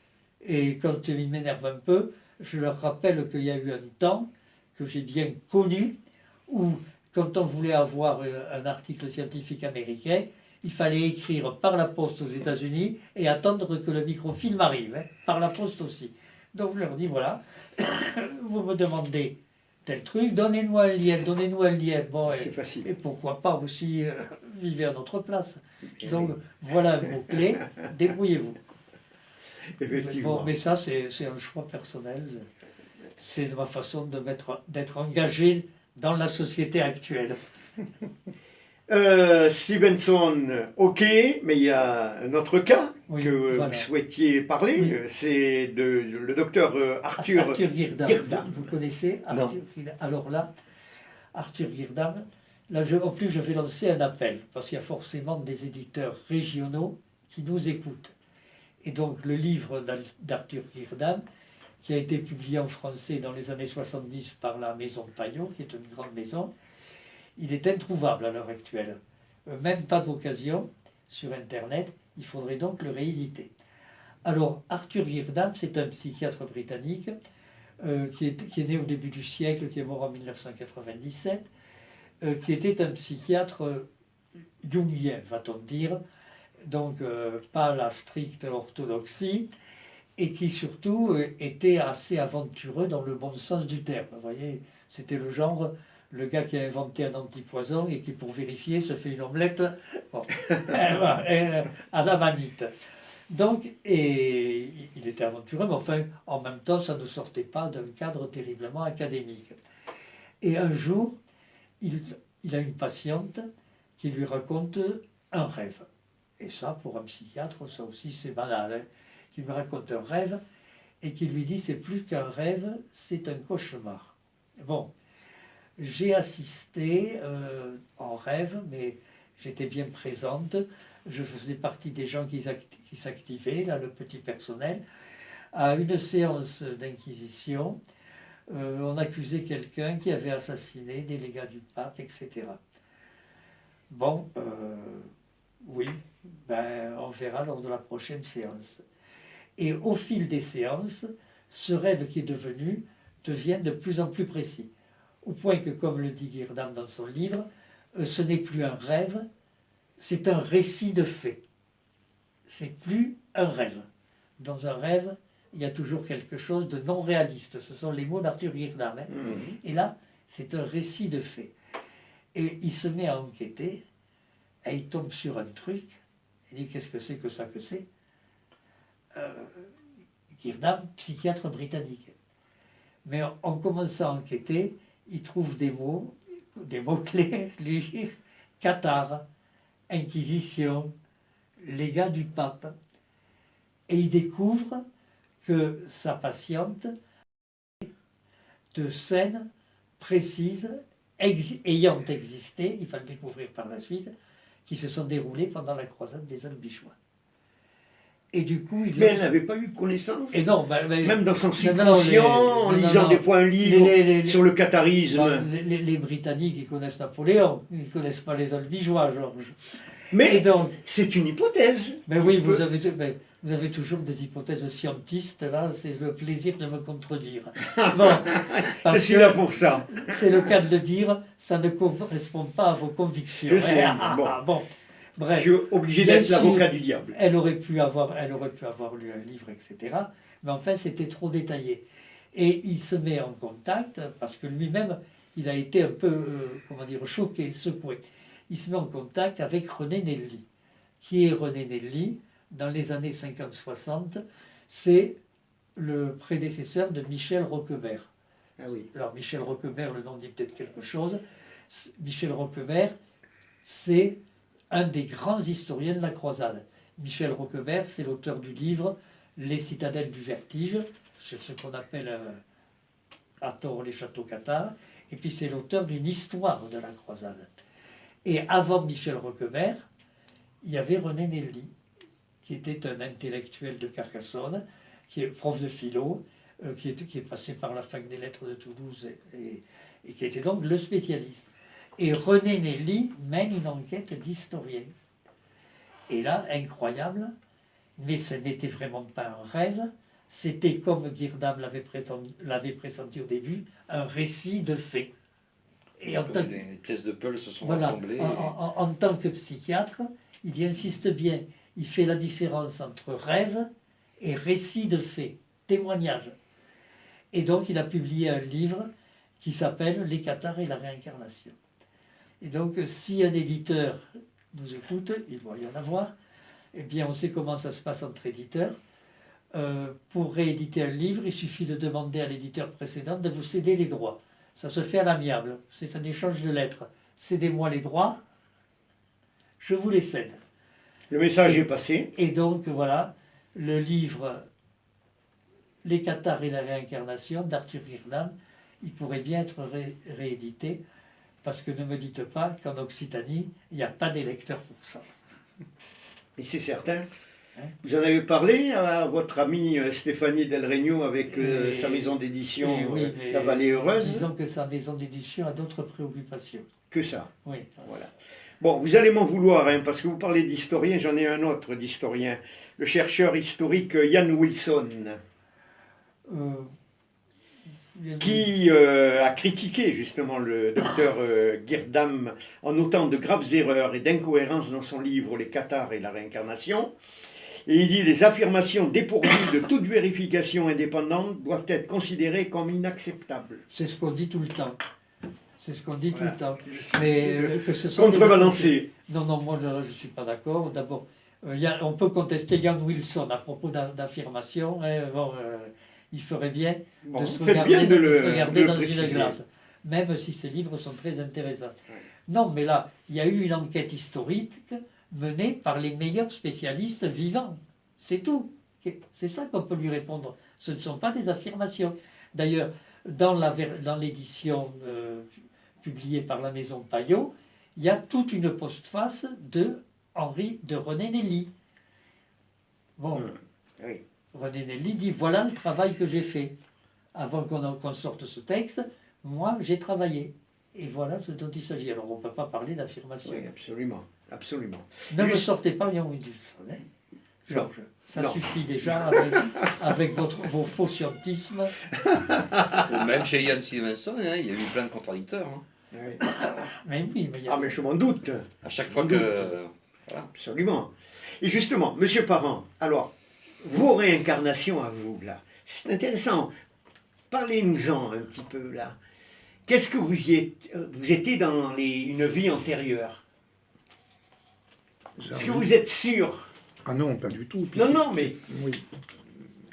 Et quand ils m'énervent un peu, je leur rappelle qu'il y a eu un temps que j'ai bien connu où, quand on voulait avoir un article scientifique américain, il fallait écrire par la poste aux États-Unis et attendre que le microfilm arrive, hein, par la poste aussi. Donc je leur dis voilà, vous me demandez tel truc, donnez-nous un lien, donnez-nous un lien. Bon, C'est facile. et pourquoi pas aussi vivre à notre place. Donc voilà un mot-clé, débrouillez-vous. Effectivement. Bon, mais ça, c'est un choix personnel. C'est ma façon d'être engagé dans la société actuelle. Stevenson, ok, mais il y a un autre cas Oui, que voilà. vous souhaitiez parler, Oui. C'est le docteur Arthur Girdam. Girdam. Vous connaissez Arthur Girdam? Alors là, Arthur Girdam, là, en plus, je vais lancer un appel, parce qu'il y a forcément des éditeurs régionaux qui nous écoutent. Et donc, le livre d'Arthur Girdam, qui a été publié en français dans les années 70 par la Maison Payot, qui est une grande maison, il est introuvable à l'heure actuelle. Même pas d'occasion sur Internet, il faudrait donc le rééditer. Alors, Arthur Girdam, c'est un psychiatre britannique qui est né au début du siècle, qui est mort en 1997, qui était un psychiatre jungien, va-t-on dire, donc pas la stricte orthodoxie, et qui surtout était assez aventureux dans le bon sens du terme. Vous voyez, c'était le genre, le gars qui a inventé un antipoison et qui, pour vérifier, se fait une omelette bon, à la manite. Donc, et il était aventureux, mais enfin, en même temps, ça ne sortait pas d'un cadre terriblement académique. Et un jour, il a une patiente qui lui raconte un rêve. Et ça, pour un psychiatre, ça aussi, c'est banal. Hein, qui me raconte un rêve et qui lui dit c'est plus qu'un rêve, c'est un cauchemar. Bon, j'ai assisté en rêve, mais j'étais bien présente. Je faisais partie des gens qui s'activaient, là, le petit personnel, à une séance d'inquisition. On accusait quelqu'un qui avait assassiné des légats du pape, etc. Bon, oui, ben, on verra lors de la prochaine séance. Et au fil des séances, ce rêve qui est devient de plus en plus précis. Au point que, comme le dit Girdam dans son livre, ce n'est plus un rêve, c'est un récit de faits. C'est plus un rêve. Dans un rêve, il y a toujours quelque chose de non réaliste. Ce sont les mots d'Arthur Girdam. Hein. Et là, c'est un récit de faits. Et il se met à enquêter, et il tombe sur un truc, il dit qu'est-ce que c'est que ça que c'est Girdam, psychiatre britannique. Mais en commençant à enquêter, il trouve des mots-clés, lui, cathare, inquisition, légat du pape. Et il découvre que sa patiente, de scènes précises, ayant existé, il va le découvrir par la suite, qui se sont déroulées pendant la croisade des Albigeois. Et du coup, Mais elle n'avait pas eu connaissance. Et non, même dans son subconscient, en lisant des fois un livre sur le catharisme. Les Britanniques, ils connaissent Napoléon, ils ne connaissent pas les Albigeois, Georges. Mais c'est une hypothèse. Mais oui, vous avez toujours des hypothèses scientistes, là, c'est le plaisir de me contredire. Bon, je suis là pour ça. C'est le cas de le dire, ça ne correspond pas à vos convictions. Je sais, bon. Bref, je suis obligé d'être l'avocat du diable. Elle aurait pu avoir lu un livre, etc. Mais enfin, c'était trop détaillé. Et il se met en contact, parce que lui-même, il a été un peu, choqué, secoué. Il se met en contact avec René Nelly. Qui est René Nelly? Dans les années 50-60, c'est le prédécesseur de Michel Roquebert. Ah oui. Alors, Michel Roquebert, le nom dit peut-être quelque chose. Michel Roquebert, c'est un des grands historiens de la croisade. Michel Roquebert, c'est l'auteur du livre « Les citadelles du vertige », c'est ce qu'on appelle à tort les châteaux cathares, et puis c'est l'auteur d'une histoire de la croisade. Et avant Michel Roquebert, il y avait René Nelly, qui était un intellectuel de Carcassonne, qui est prof de philo, qui est passé par la fac des lettres de Toulouse et qui était donc le spécialiste. Et René Nelly mène une enquête d'historien. Et là, incroyable, mais ce n'était vraiment pas un rêve, c'était, comme Girdam l'avait pressenti au début, un récit de faits. Et en Comme tant, des pièces de puzzle se sont voilà, rassemblées. en tant que psychiatre, il y insiste bien. Il fait la différence entre rêve et récit de faits, témoignage. Et donc, il a publié un livre qui s'appelle Les cathares et la réincarnation. Et donc, si un éditeur nous écoute, il doit y en avoir, eh bien, on sait comment ça se passe entre éditeurs. Pour rééditer un livre, il suffit de demander à l'éditeur précédent de vous céder les droits. Ça se fait à l'amiable. C'est un échange de lettres. Cédez-moi les droits, je vous les cède. Le message est passé. Et donc, voilà, le livre Les cathares et la réincarnation d'Arthur Girdam, il pourrait bien être réédité, parce que ne me dites pas qu'en Occitanie, il n'y a pas d'électeurs pour ça. Mais c'est certain. Hein? Vous en avez parlé à votre amie Stéphanie Del Regno avec sa maison d'édition Et oui, mais La Vallée Heureuse. disons que sa maison d'édition a d'autres préoccupations. Que ça. Oui. Voilà. Bon, vous allez m'en vouloir, hein, parce que vous parlez d'historien, j'en ai un autre d'historien. Le chercheur historique Ian Wilson, qui a critiqué justement le docteur Girdam en notant de graves erreurs et d'incohérences dans son livre Les cathares et la réincarnation. Et il dit les affirmations dépourvues de toute vérification indépendante doivent être considérées comme inacceptables. C'est ce qu'on dit tout le temps. C'est ce qu'on dit Voilà. tout le temps. Mais que ce soit Contrebalancé. Non, non, moi je ne suis pas d'accord. D'abord, on peut contester Ian Wilson à propos d'affirmations. Hein, bon, il ferait bien Bon, de se faites regarder, bien de de se le regarder dans préciser. une glace, même si ses livres sont très intéressants. Ouais. Non, mais là, il y a eu une enquête historique menée par les meilleurs spécialistes vivants. C'est tout. C'est ça qu'on peut lui répondre. Ce ne sont pas des affirmations. D'ailleurs, dans l'édition publiée par la maison Payot, il y a toute une postface de René Nelly. Bon, Oui. René Nelly dit voilà le travail que j'ai fait. Avant qu'on sorte ce texte, moi j'ai travaillé. Et voilà ce dont il s'agit. Alors on ne peut pas parler d'affirmation. Oui, absolument. Absolument. Ne me Juste- sortez pas Ian Wilson, hein, Georges. Ça Non. suffit déjà avec vos faux scientismes. Ou même chez Ian Stevenson, hein, il y a eu plein de contradicteurs. Hein. Oui. Mais oui, mais il y a... Ah, mais je m'en doute. À chaque fois que. Voilà. Absolument. Et justement, Monsieur Parent, alors, vos réincarnations à vous, là, c'est intéressant. Parlez-nous-en un petit peu, là. Qu'est-ce que vous étiez dans une vie antérieure? Est-ce que vous êtes sûr? Ah non, pas du tout. Puis Non, non, mais- Oui.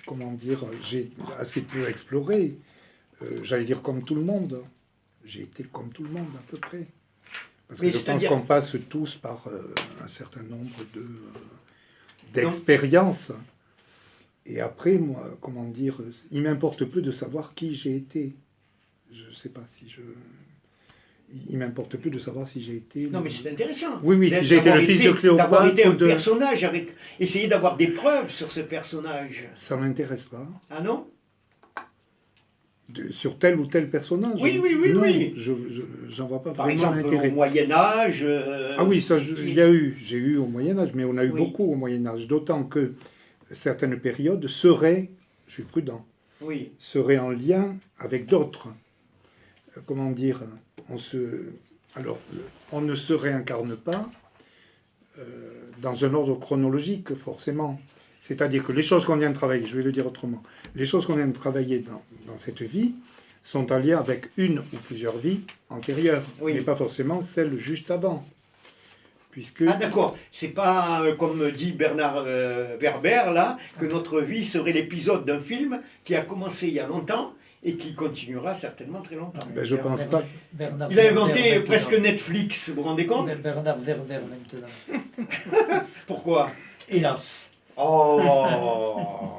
Comment dire, j'ai assez peu exploré. J'allais dire comme tout le monde. J'ai été comme tout le monde, à peu près. Parce que Mais je pense c'est-à-dire- qu'on passe tous par un certain nombre d'expériences. Et après, moi, comment dire, il m'importe peu de savoir qui j'ai été. Je ne sais pas si je... Il m'importe peu de savoir si j'ai été... Non, mais c'est intéressant. Oui, oui, si j'ai été D'avoir le fils de d'avoir été Cléopâtre un ou de... personnage, avec essayer d'avoir des preuves sur ce personnage. Ça m'intéresse pas. Ah non? Sur tel ou tel personnage. Oui, oui, oui, Non, oui. J'en vois pas Par vraiment exemple, l'intérêt. au Moyen-Âge. Ah oui, ça, il y a eu. J'ai eu au Moyen-Âge, mais on a eu Oui. beaucoup au Moyen-Âge. D'autant que certaines périodes seraient, je suis prudent, Oui. seraient en lien avec d'autres. Comment dire, alors, on ne se réincarne pas dans un ordre chronologique, forcément. C'est-à-dire que les choses qu'on vient de travailler, je vais le dire autrement, les choses qu'on vient de travailler dans cette vie sont en lien avec une ou plusieurs vies antérieures, Oui. mais pas forcément celle juste avant. Puisque... Ah d'accord, c'est pas comme dit Bernard Werber là, que notre vie serait l'épisode d'un film qui a commencé il y a longtemps et qui continuera certainement très longtemps. Ben, je pense pas. Bernard Il a Werber inventé maintenant. presque Netflix, vous vous rendez compte? Bernard Werber maintenant. Pourquoi? Hélas. Oh.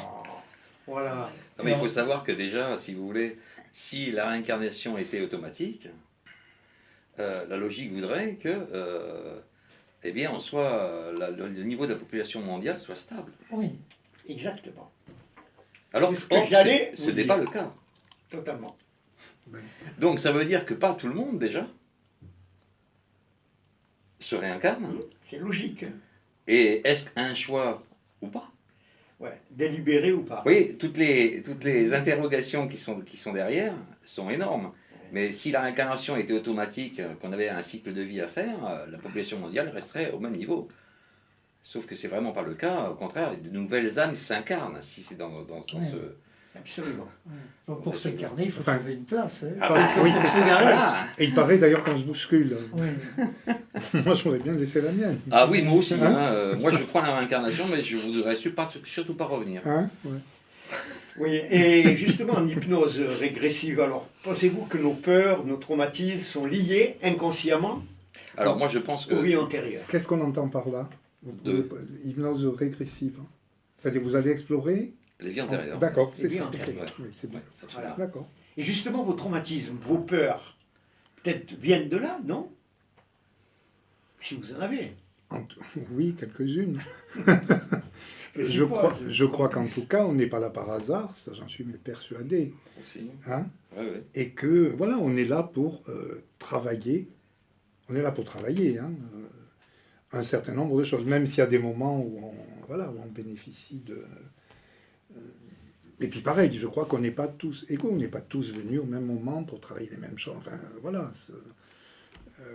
Voilà. Non, mais il faut savoir que déjà, si vous voulez, si la réincarnation était automatique, la logique voudrait que, eh bien, on soit, le niveau de la population mondiale soit stable. Oui. Exactement. Alors, C'est ce que or, j'allais ce vous n'est dire. pas le cas. Totalement. Donc, ça veut dire que pas tout le monde, déjà, se réincarne. C'est logique. Et est-ce un choix ou pas? Ouais, délibéré ou pas. Oui, toutes les interrogations qui sont derrière sont énormes. Mais si la réincarnation était automatique, qu'on avait un cycle de vie à faire, la population mondiale resterait au même niveau. Sauf que c'est vraiment pas le cas. Au contraire, de nouvelles âmes s'incarnent si c'est dans Ouais. ce. Absolument. Pour s'incarner, il faut Enfin, trouver une place. Hein. Oui, Pour c'est se garer. Voilà. Et il paraît d'ailleurs qu'on se bouscule. Oui. Moi, je voudrais bien laisser la mienne. Ah oui, moi aussi. Hein Moi, je crois à la réincarnation, mais je voudrais surtout pas revenir. Hein ouais. Oui, et justement en hypnose régressive, alors pensez-vous que nos peurs, nos traumatismes sont liés inconsciemment Alors moi, je pense aux vies que antérieures? Qu'est-ce qu'on entend par là Hypnose régressive. Hein. C'est-à-dire, vous allez explorer les vies antérieures. D'accord, Les c'est vies ça. antérieures. Ok. Oui, c'est bien. Absolument. Voilà. D'accord. Et justement, vos traumatismes, vos peurs, peut-être viennent de là, non? Si vous en avez. Oui, quelques-unes. suppose. Je crois qu'en tout cas, on n'est pas là par hasard, ça j'en suis persuadé. Aussi. Hein, Ouais, ouais. et que, voilà, on est là pour travailler. On est là pour travailler, hein, un certain nombre de choses, même s'il y a des moments où on bénéficie de... Et puis pareil, je crois qu'on n'est pas tous égaux, on n'est pas tous venus au même moment pour travailler les mêmes choses. Enfin, voilà,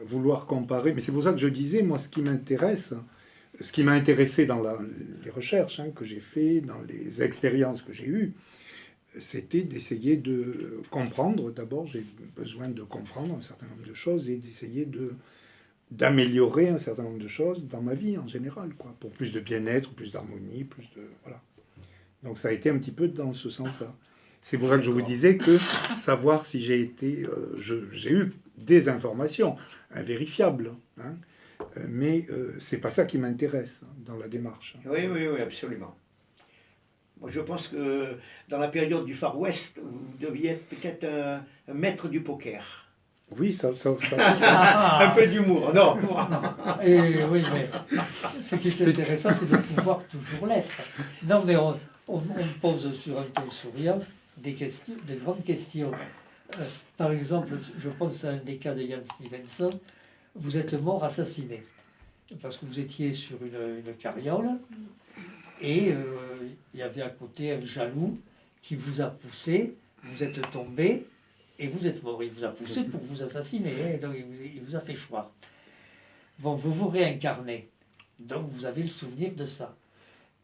vouloir comparer. Mais c'est pour ça que je disais, moi, ce qui m'intéresse, ce qui m'a intéressé dans les recherches que j'ai fait, dans les expériences que j'ai eues, c'était d'essayer de comprendre. D'abord, j'ai besoin de comprendre un certain nombre de choses et d'essayer d'améliorer un certain nombre de choses dans ma vie en général, quoi, pour plus de bien-être, plus d'harmonie, plus de... Voilà. Donc ça a été un petit peu dans ce sens-là. C'est pour ça que je vous disais que savoir si j'ai été... j'ai eu des informations invérifiables, hein, mais c'est pas ça qui m'intéresse dans la démarche. Oui, oui, oui, absolument. Moi, je pense que dans la période du Far West, vous deviez être peut-être un maître du poker. Oui, ça Un peu d'humour, non? Et oui, mais ce qui est intéressant, c'est de pouvoir toujours l'être. Non, mais on pose sur un ton souriant des grandes questions. Par exemple, je pense à un des cas de Ian Stevenson. Vous êtes mort assassiné parce que vous étiez sur une carriole et il y avait à côté un jaloux qui vous a poussé, vous êtes tombé et vous êtes mort. Il vous a poussé pour vous assassiner, hein, donc il vous a fait choir. Bon, vous vous réincarnez, donc vous avez le souvenir de ça.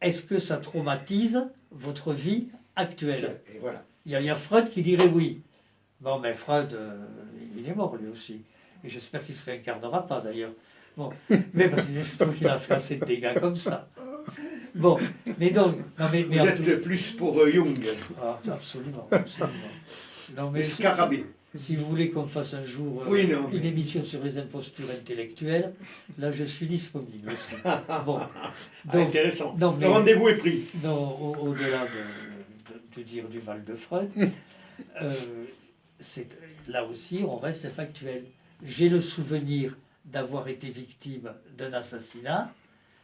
Est-ce que ça traumatise votre vie actuelle? Et voilà. Il y a Freud qui dirait oui. Bon, mais Freud, il est mort lui aussi. Et j'espère qu'il ne se réincarnera pas d'ailleurs. Bon, mais parce que je trouve qu'il a fait assez de dégâts comme ça. Bon, mais donc... Non, mais Vous en êtes tout- plus pour Jung, Ah, absolument, absolument. Non, mais le scarabée. si vous voulez qu'on fasse un jour Oui, non, une mais- émission sur les impostures intellectuelles, là je suis disponible aussi. Bon, Ah, donc, intéressant. non, mais- Le rendez-vous est pris. non, au-delà de dire du mal de Freud, là aussi on reste factuel. J'ai le souvenir d'avoir été victime d'un assassinat,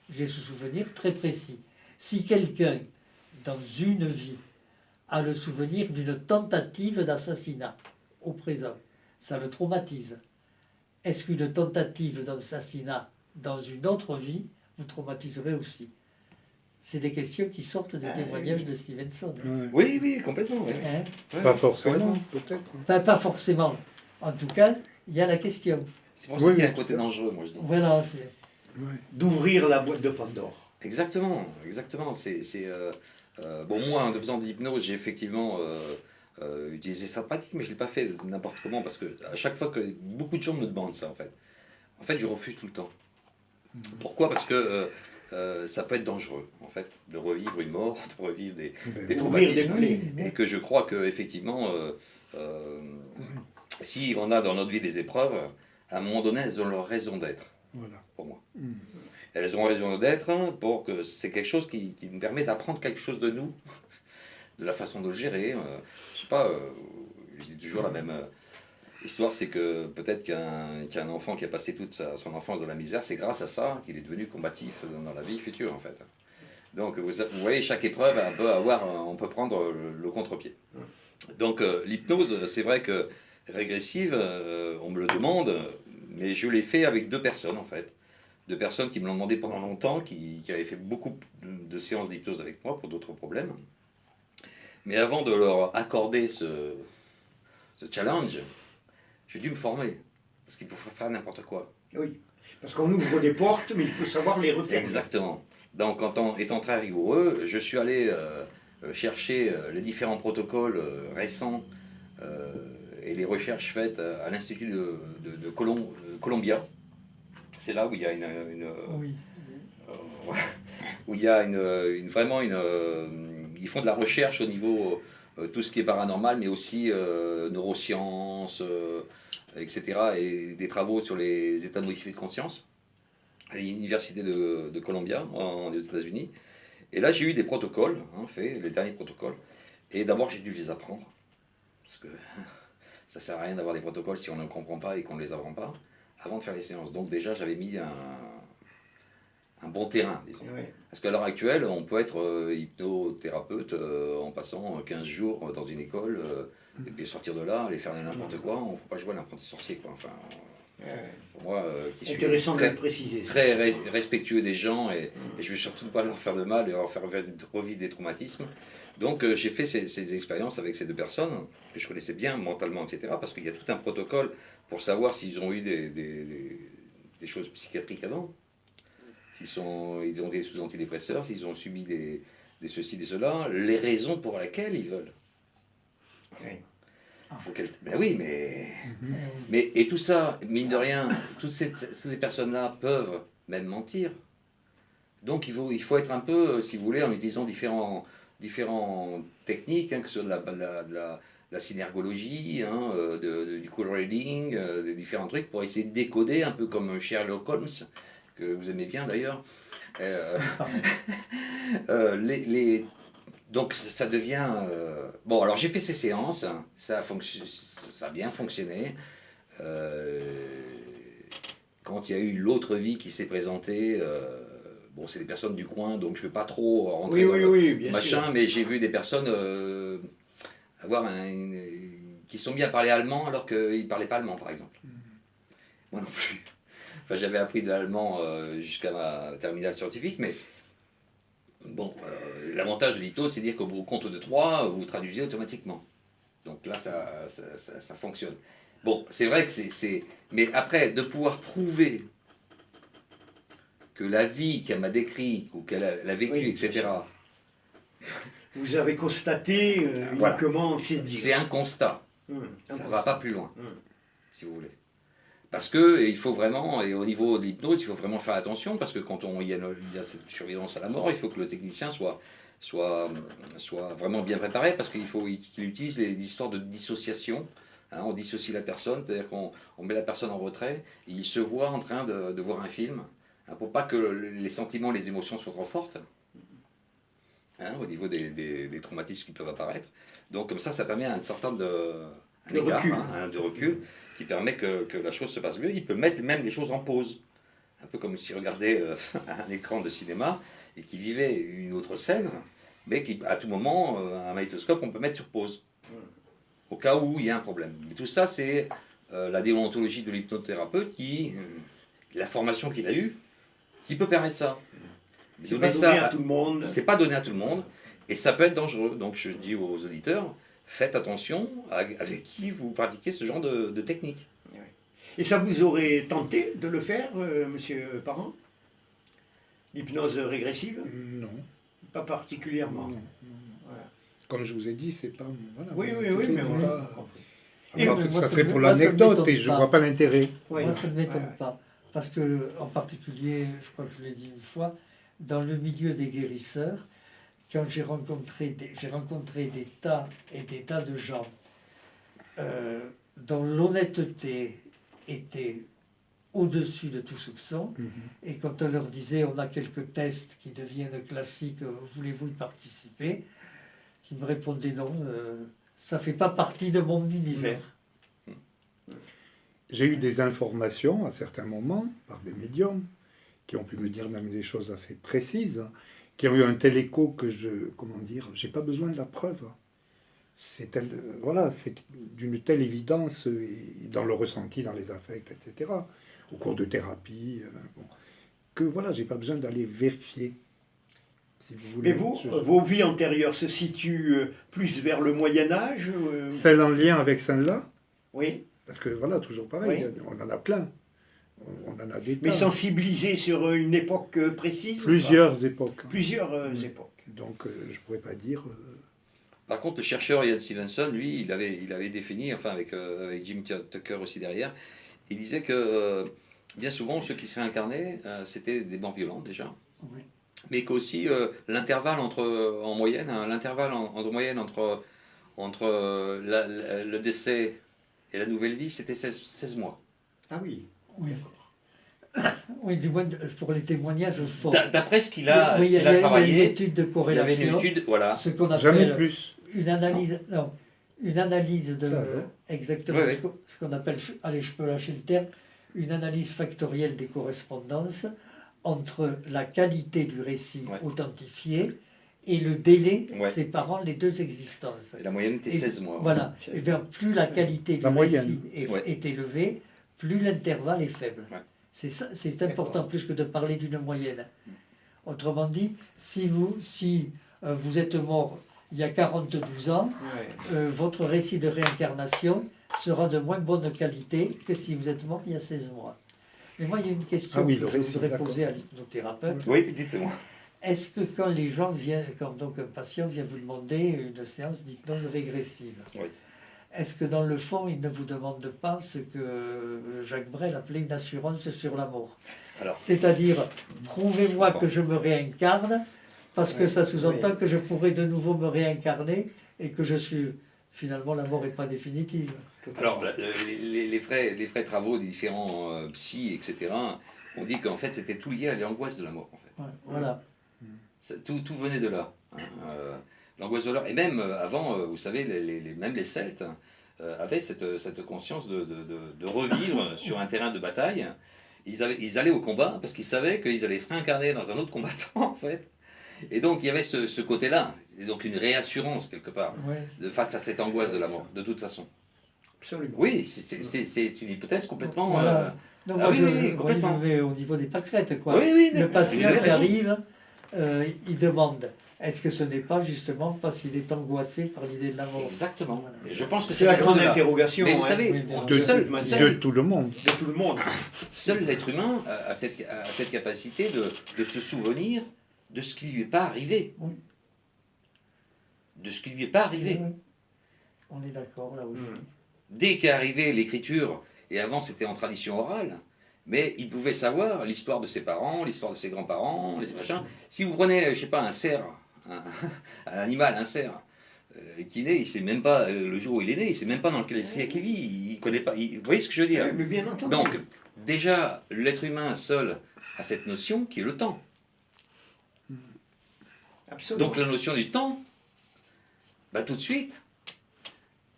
j'ai ce souvenir très précis. Si quelqu'un, dans une vie, a le souvenir d'une tentative d'assassinat au présent, ça le traumatise. Est-ce qu'une tentative d'assassinat dans une autre vie vous traumatiserait aussi? C'est des questions qui sortent des Ah, témoignages oui. de Stevenson. Ouais. Oui, oui, complètement. Oui. Hein? Ouais, Pas ouais, forcément, complètement. peut-être. Pas forcément. En tout cas, il y a la question. C'est pour ça Oui, qu'il y a un oui. côté dangereux, moi je dis. Voilà, c'est... Ouais. D'ouvrir la boîte de Pandore. Exactement, exactement. Bon, moi, en faisant de l'hypnose, j'ai effectivement utilisé cette pratique, mais je ne l'ai pas fait n'importe comment parce que à chaque fois que beaucoup de gens me demandent ça, en fait, je refuse tout le temps. Pourquoi? Parce que ça peut être dangereux, en fait, de revivre une mort, de revivre des Ben, Ouvrir des traumatismes. plaies. Et que je crois que effectivement, si on a dans notre vie des épreuves, à un moment donné, elles ont leur raison d'être, voilà. pour moi. Mm. Elles ont raison d'être pour que c'est quelque chose qui nous permet d'apprendre quelque chose de nous, de la façon de le gérer. Je sais pas, je dis toujours la même histoire, c'est que peut-être qu'un enfant qui a passé toute son enfance dans la misère, c'est grâce à ça qu'il est devenu combatif dans la vie future, en fait. Donc vous voyez, chaque épreuve on peut prendre le contre-pied. Donc l'hypnose, c'est vrai que régressive, on me le demande, mais je l'ai fait avec 2 personnes, en fait. de personnes qui me l'ont demandé pendant longtemps, qui avaient fait beaucoup de séances d'hypnose avec moi pour d'autres problèmes. Mais avant de leur accorder ce challenge, j'ai dû me former. Parce qu'il faut faire n'importe quoi. Oui, parce qu'on ouvre des portes, mais il faut savoir les refermer. Exactement. Donc, étant très rigoureux, je suis allé chercher les différents protocoles récents et les recherches faites à l'Institut de Columbia. C'est là où il y a Oui. où il y a vraiment ils font de la recherche au niveau tout ce qui est paranormal, mais aussi neurosciences, etc. Et des travaux sur les états modifiés de conscience à l'université de Columbia aux États-Unis. Et là, j'ai eu des protocoles, faits, les derniers protocoles. Et d'abord, j'ai dû les apprendre. Parce que ça ne sert à rien d'avoir des protocoles si on ne comprend pas et qu'on ne les apprend pas, avant de faire les séances. Donc déjà, j'avais mis un bon terrain, disons. Oui. Parce qu'à l'heure actuelle, on peut être hypnothérapeute en passant 15 jours dans une école, et puis sortir de là, aller faire n'importe quoi. On ne faut pas jouer à l'apprenti sorcier, quoi. Enfin, pour moi, qui suis Intéressant de le préciser. très respectueux des gens, et je ne veux surtout pas leur faire de mal et leur faire revivre des traumatismes. Donc j'ai fait ces expériences avec ces deux personnes, que je connaissais bien mentalement, etc. Parce qu'il y a tout un protocole pour savoir s'ils ont eu des choses psychiatriques avant. Ils ont des sous-antidépresseurs, s'ils ont subi des ceci, des cela, les raisons pour lesquelles ils veulent. Oui. Ben oui, mais et tout ça, mine de rien, toutes ces personnes-là peuvent même mentir. Donc il faut être un peu, si vous voulez, en utilisant différentes techniques, que ce soit de la synergologie, du cool reading, des différents trucs pour essayer de décoder, un peu comme Sherlock Holmes, que vous aimez bien d'ailleurs. Donc ça devient... Bon, alors j'ai fait ces séances, ça a bien fonctionné. Quand il y a eu l'autre vie qui s'est présentée, bon, c'est des personnes du coin, donc je ne vais pas trop rentrer dans le bien machin, sûr. mais j'ai vu des personnes qui sont mis à parler allemand alors qu'ils ne parlaient pas allemand, par exemple. Moi non plus. Enfin, j'avais appris de l'allemand jusqu'à ma terminale scientifique, mais bon, l'avantage de l'hypnose, c'est dire qu'au compte de 3, vous traduisez automatiquement. Donc là, ça fonctionne. Bon, c'est vrai que c'est... Mais après, de pouvoir prouver que la vie qu'elle m'a décrite, ou qu'elle a vécue, Oui, etc., vous avez constaté voilà. uniquement, c'est un constat. Ça ne va pas plus loin, Hum. si vous voulez. Parce que il faut vraiment, et au niveau de l'hypnose, il faut vraiment faire attention, parce que quand il y a cette surveillance à la mort, il faut que le technicien soit vraiment bien préparé, parce qu'il faut qu'il utilise les histoires de dissociation. On dissocie la personne, c'est-à-dire qu'on met la personne en retrait, et il se voit en train de voir un film, pour pas que les sentiments, les émotions soient trop fortes, au niveau des traumatismes qui peuvent apparaître. Donc comme ça permet un certain de recul, qui permet que la chose se passe mieux. Il peut mettre même les choses en pause, un peu comme s'il regardait un écran de cinéma et qui vivait une autre scène, mais à tout moment, un magnétoscope, on peut mettre sur pause, au cas où il y a un problème. Mais tout ça, c'est la déontologie de l'hypnothérapeute, la formation qu'il a eue, qui peut permettre ça. C'est pas donné à tout le monde. C'est pas donné à tout le monde, et ça peut être dangereux. Donc je dis aux auditeurs, faites attention avec qui vous pratiquez ce genre de technique. Et ça vous aurait tenté de le faire, monsieur Parent? L'hypnose régressive? Non. Pas particulièrement. Non. Voilà. Comme je vous ai dit, c'est pas... Voilà, Oui, mais on a compris. Et moi, ça serait pour moi, ça l'anecdote m'étonne et je pas. vois pas l'intérêt. Oui, Moi, ça ne m'étonne ouais. pas. Parce que, en particulier, je crois que je l'ai dit une fois, dans le milieu des guérisseurs, quand j'ai rencontré des tas et des tas de gens dont l'honnêteté était au-dessus de tout soupçon, et quand on leur disait on a quelques tests qui deviennent classiques, voulez-vous y participer, qui me répondaient non, ça ne fait pas partie de mon univers. J'ai eu des informations à certains moments par des médiums qui ont pu me dire même des choses assez précises, qui ont eu un tel écho que j'ai pas besoin de la preuve. C'est d'une telle évidence dans le ressenti, dans les affects, etc. Au cours de thérapie, que voilà, j'ai pas besoin d'aller vérifier. Si vous voulez. Mais vos vies antérieures se situent plus vers le Moyen-Âge Celle en lien avec celle-là, Oui, parce que voilà, toujours pareil, Oui. on en a plein. On en a des mais tas. sensibilisés sur une époque précise ou pas Plusieurs époques. Plusieurs époques. Donc, je pourrais pas dire. Par contre, le chercheur Ian Stevenson, lui, il avait défini, enfin avec Jim Tucker aussi derrière, il disait que bien souvent, ceux qui se réincarnaient, c'était des morts violentes déjà, Oui. mais qu'aussi l'intervalle en moyenne, hein, l'intervalle en moyenne entre le décès et la nouvelle vie, c'était 16 mois. Ah oui. Oui. Oui, du moins pour les témoignages forts. D'après ce qu'il Oui, a, il y a une travaillé, étude de il y avait corrélation, une étude, voilà. ce qu'on Jamais appelle plus. une analyse, non, une analyse de, Ça, alors. exactement, Oui, oui. ce qu'on appelle, allez, je peux lâcher le terme, une analyse factorielle des correspondances entre la qualité du récit Ouais. authentifié et le délai Ouais. séparant les deux existences. Et la moyenne était Et 16 mois. Voilà, et bien plus la qualité du La moyenne. récit est, Ouais. est élevée, plus l'intervalle est faible. Ouais. C'est important plus que de parler d'une moyenne. Autrement dit, si vous êtes mort il y a 42 ans, Ouais. votre récit de réincarnation sera de moins bonne qualité que si vous êtes mort il y a 16 mois. Mais moi, il y a une question Ah oui, que le je récit, voudrais d'accord. poser à l'hypnothérapeute. Oui, dites-moi. Est-ce que quand les gens viennent, quand donc un patient vient vous demander une séance d'hypnose régressive, Oui. est-ce que dans le fond, il ne vous demande pas ce que Jacques Brel appelait une assurance sur la mort? Alors. C'est-à-dire, prouvez-moi que je me réincarne, parce que Oui, ça sous-entend oui. que je pourrai de nouveau me réincarner et que je suis... Finalement, la mort n'est pas définitive. Alors, les vrais travaux des différents psys, etc., ont dit qu'en fait, c'était tout lié à l'angoisse de la mort. En fait. Ouais, voilà. Tout venait de là. Hein. L'angoisse de la mort. Et même avant, vous savez, même les Celtes avaient cette conscience de revivre sur un terrain de bataille. Ils allaient au combat parce qu'ils savaient qu'ils allaient se réincarner dans un autre combattant, en fait. Et donc, il y avait ce côté-là. Et donc, une réassurance, quelque part, Ouais. face à cette angoisse de la mort, de toute façon. Absolument. Oui, c'est une hypothèse complètement... Voilà. Non, ah moi, oui, je, oui, moi, complètement. je vais au niveau des pâquerettes, quoi. Oui, oui, Le vous avez patient qui raison. arrive, il demande, est-ce que ce n'est pas justement parce qu'il est angoissé par l'idée de la mort? Exactement. Voilà. Et je pense que C'est la grande au-delà. interrogation Mais vous hein, savez, Oui, bien De, sûr. seul, de tout le monde. de tout le monde. seul l'être humain a cette capacité de se souvenir de ce qui lui est pas arrivé. Oui. De ce qui lui est pas arrivé. Oui. On est d'accord là aussi. Dès qu'est arrivée l'écriture, et avant c'était en tradition orale, mais il pouvait savoir l'histoire de ses parents, l'histoire de ses grands-parents, les machins. Si vous prenez, je sais pas, un cerf, un animal, un cerf, qui naît, il sait même pas le jour où il est né, il sait même pas dans quel siècle il vit, il connaît pas. Vous voyez ce que je veux dire? Mais bien entendu. Donc, déjà, l'être humain seul a cette notion qui est le temps. Absolument. Donc, la notion du temps, bah, tout de suite,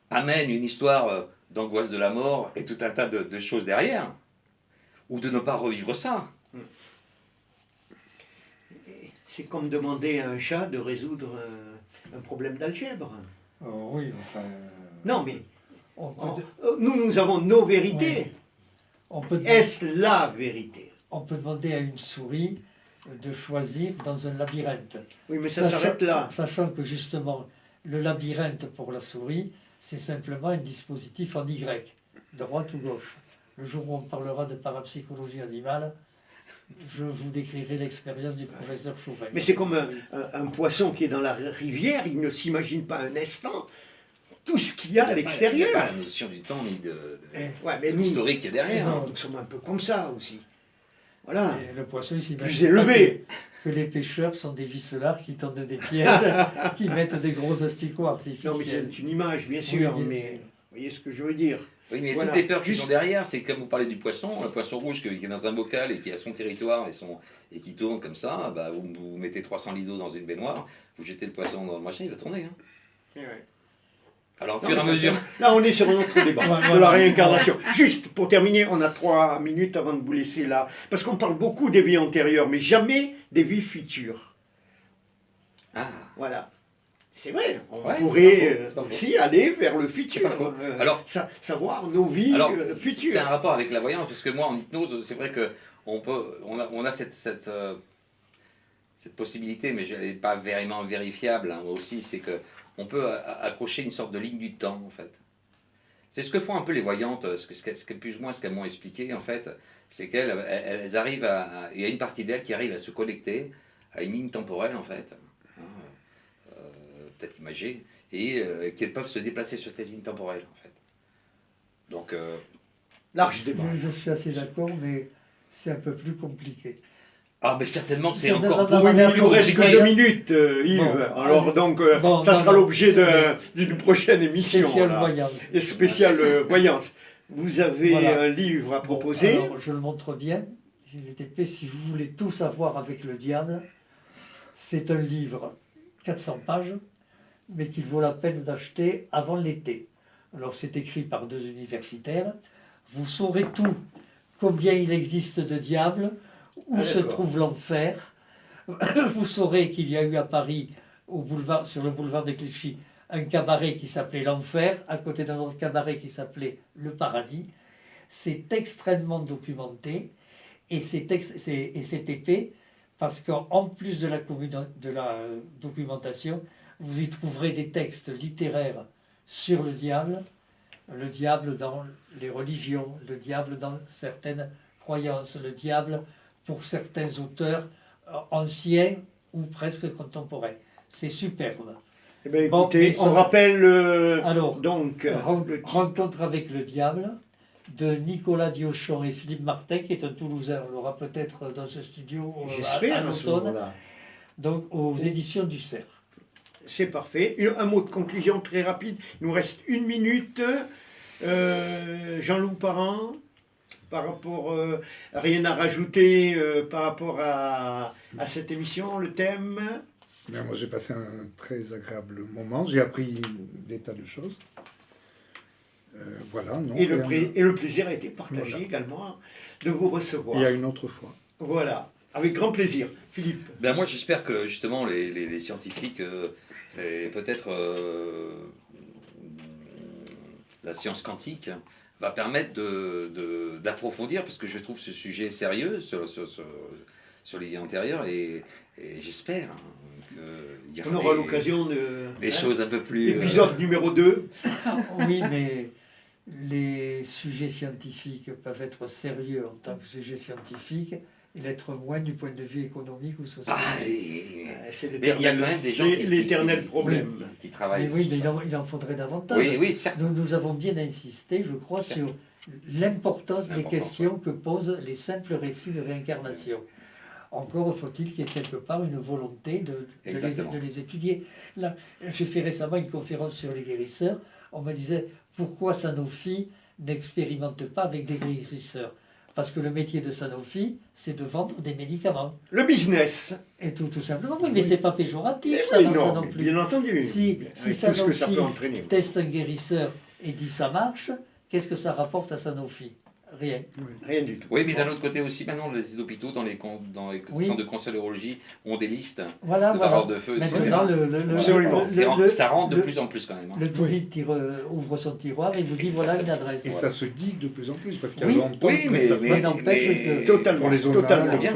amène une histoire d'angoisse de la mort et tout un tas de choses derrière. Ou de ne pas revivre ça. C'est comme demander à un chat de résoudre un problème d'algèbre. Oui, enfin... Non, mais On peut, nous avons nos vérités. on peut, Est-ce la vérité? on peut demander à une souris de choisir dans un labyrinthe. Oui, mais ça s'arrête là. Sachant que justement, le labyrinthe pour la souris, c'est simplement un dispositif en Y, droite ou gauche. Le jour où on parlera de parapsychologie animale, je vous décrirai l'expérience du professeur Chauvel. Mais c'est comme un poisson qui est dans la rivière, il ne s'imagine pas un instant tout ce qu'il y a à Il n'y a l'extérieur. pas la notion du temps ni de Ouais, mais nous, l'historique qui est derrière. Non. nous sommes un peu comme ça aussi. Voilà. Et le poisson, il s'imagine Plus élevé. que les pêcheurs sont des vicelards qui tendent des pièges, qui mettent des gros asticots artificiels. Non, mais c'est une image, bien sûr, Oui, bien mais sûr. vous voyez ce que je veux dire. Oui, mais Voilà. toutes les peurs qui Juste- sont derrière, c'est comme vous parlez du poisson, le poisson rouge qui est dans un bocal et qui a son territoire et qui tourne comme ça, bah, vous mettez 300 litres d'eau dans une baignoire, vous jetez le poisson dans le machin, il va tourner. Hein. Alors, au Non, fur et à mais mesure. Là, on est sur un autre débat Ouais, de voilà. la réincarnation. Juste pour terminer, on a 3 minutes avant de vous laisser là. Parce qu'on parle beaucoup des vies antérieures, mais jamais des vies futures. Ah, Voilà. C'est vrai, on Ouais, pourrait c'est pas faux. aussi aller vers le futur. C'est pas faux. Alors- savoir nos vies Alors, futures. c'est un rapport avec la voyance, parce que moi, en hypnose, c'est vrai que on a cette possibilité, mais elle n'est pas vraiment vérifiable hein, aussi, c'est que on peut accrocher une sorte de ligne du temps en fait. C'est ce que font un peu les voyantes, plus ou moins ce qu'elles m'ont expliqué en fait, c'est qu'elles arrivent il y a une partie d'elles qui arrive à se connecter à une ligne temporelle en fait, hein, peut-être imagée, et qu'elles peuvent se déplacer sur cette ligne temporelle en fait. Donc Large débat. Je suis assez d'accord, mais c'est un peu plus compliqué. ah mais certainement que c'est Non, encore non, non, beaucoup Oui, mais il nous plus reste que compliqué. 2 minutes, Yves. Bon, Alors allez. donc, Bon, ça non, sera non. l'objet d'une prochaine émission. Spécial là. voyage. Et spéciale voyance. Vous avez Voilà. un livre à Bon, proposer. alors, je le montre bien. Il est épais. Si vous voulez tout savoir avec le diable, c'est un livre 400 pages, mais qu'il vaut la peine d'acheter avant l'été. Alors c'est écrit par 2 universitaires. Vous saurez tout. Combien il existe de diables, où Ah, se d'accord. trouve l'enfer. Vous saurez qu'il y a eu à Paris, sur le boulevard de Clichy, un cabaret qui s'appelait l'Enfer, à côté d'un autre cabaret qui s'appelait le Paradis. C'est extrêmement documenté et c'est épais parce qu'en plus de la documentation, vous y trouverez des textes littéraires sur le diable dans les religions, le diable dans certaines croyances, le diable pour certains auteurs anciens ou presque contemporains. C'est superbe. Eh bien, Bon, écoutez, mais ça- on rappelle Alors, donc le titre. Rencontre avec le diable de Nicolas Diochon et Philippe Martin, qui est un Toulousain. On l'aura peut-être dans ce studio à J'espère à ce l'automne, moment-là. donc aux éditions du Cerf. C'est parfait. Un mot de conclusion très rapide. Il nous reste 1 minute. Jean-Loup Parent, par rapport, rien à rajouter par rapport à cette émission, le thème. Mais moi, j'ai passé un très agréable moment. J'ai appris des tas de choses. Voilà, non. Et le, rien- et le plaisir a été partagé Voilà. également de vous recevoir. Il y a une autre fois. Voilà, avec grand plaisir. Philippe. Ben moi j'espère que justement les scientifiques et peut-être la science quantique va permettre d'approfondir, parce que je trouve ce sujet sérieux sur l'idée antérieure, et j'espère qu'il y On aura aura l'occasion de... des hein, choses un peu plus... Épisode numéro 2. Oui, mais les sujets scientifiques peuvent être sérieux en tant que sujet scientifique et l'être moins du point de vue économique ou social. C'est mais il y a quand même des gens l'éternel problème. qui travaillent Mais oui, sur mais ça. il en faudrait davantage. Oui, oui, certes. Nous avons bien insisté, je crois, Certes. sur l'importance des L'importance, questions que posent les simples récits de réincarnation. Encore faut-il qu'il y ait quelque part une volonté de Exactement. les étudier. Là, j'ai fait récemment une conférence sur les guérisseurs. On me disait pourquoi Sanofi n'expérimente pas avec des guérisseurs. Parce que le métier de Sanofi, c'est de vendre des médicaments. Le business. Et tout simplement. Oui, mais c'est pas péjoratif, Eh ça, oui, ça non, non mais plus. bien entendu. Si Avec tout ce que ça Sanofi peut entraîner. teste un guérisseur et dit ça marche, qu'est-ce que ça rapporte à Sanofi? Rien. Rien du tout. Oui, mais d'un autre côté aussi, maintenant, les hôpitaux, dans les Oui. centres de cancérologie, ont des listes Voilà, de voilà. barres de feu, etc. Maintenant, Absolument. Ça rentre de le- plus en plus quand même. hein. le touriste ouvre son tiroir et vous dit voilà une adresse. Et Voilà. ça se dit de plus en plus, parce qu'il y a Oui, longtemps Oui, que mais, ça- mais n'empêche que- Totalement. pour les zones totalement. bien.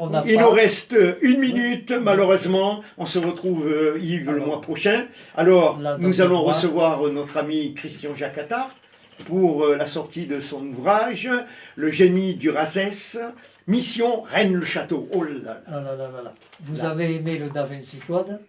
On n'a Il pas- nous reste 1 minute, malheureusement. On se retrouve, Yves, le Alors, mois prochain. Alors, là, dans nous ce allons mois- recevoir notre ami Christian Jacattard pour la sortie de son ouvrage, Le génie du Razès, Mission Rennes-le-Château. Oh là là. Ah là là là là. Vous Là. avez aimé le Da Vinci Code,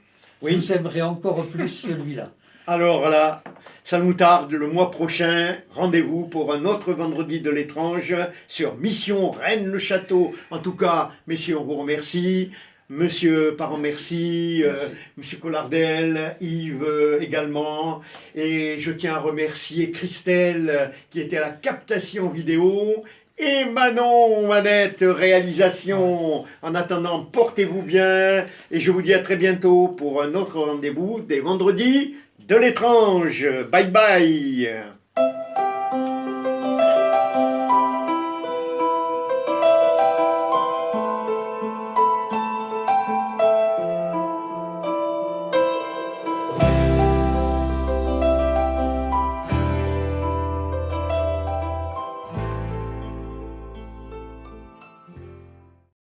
Oui. vous aimerez encore plus celui-là. Alors là, ça nous tarde, le mois prochain, rendez-vous pour un autre vendredi de l'étrange sur Mission Rennes-le-Château. En tout cas, messieurs, on vous remercie. Monsieur Parent, merci. Merci. Monsieur Collardel, Yves également. Et je tiens à remercier Christelle qui était à la captation vidéo. Et Manon, manette, réalisation. En attendant, portez-vous bien. Et je vous dis à très bientôt pour un autre rendez-vous des vendredis de l'étrange. Bye bye.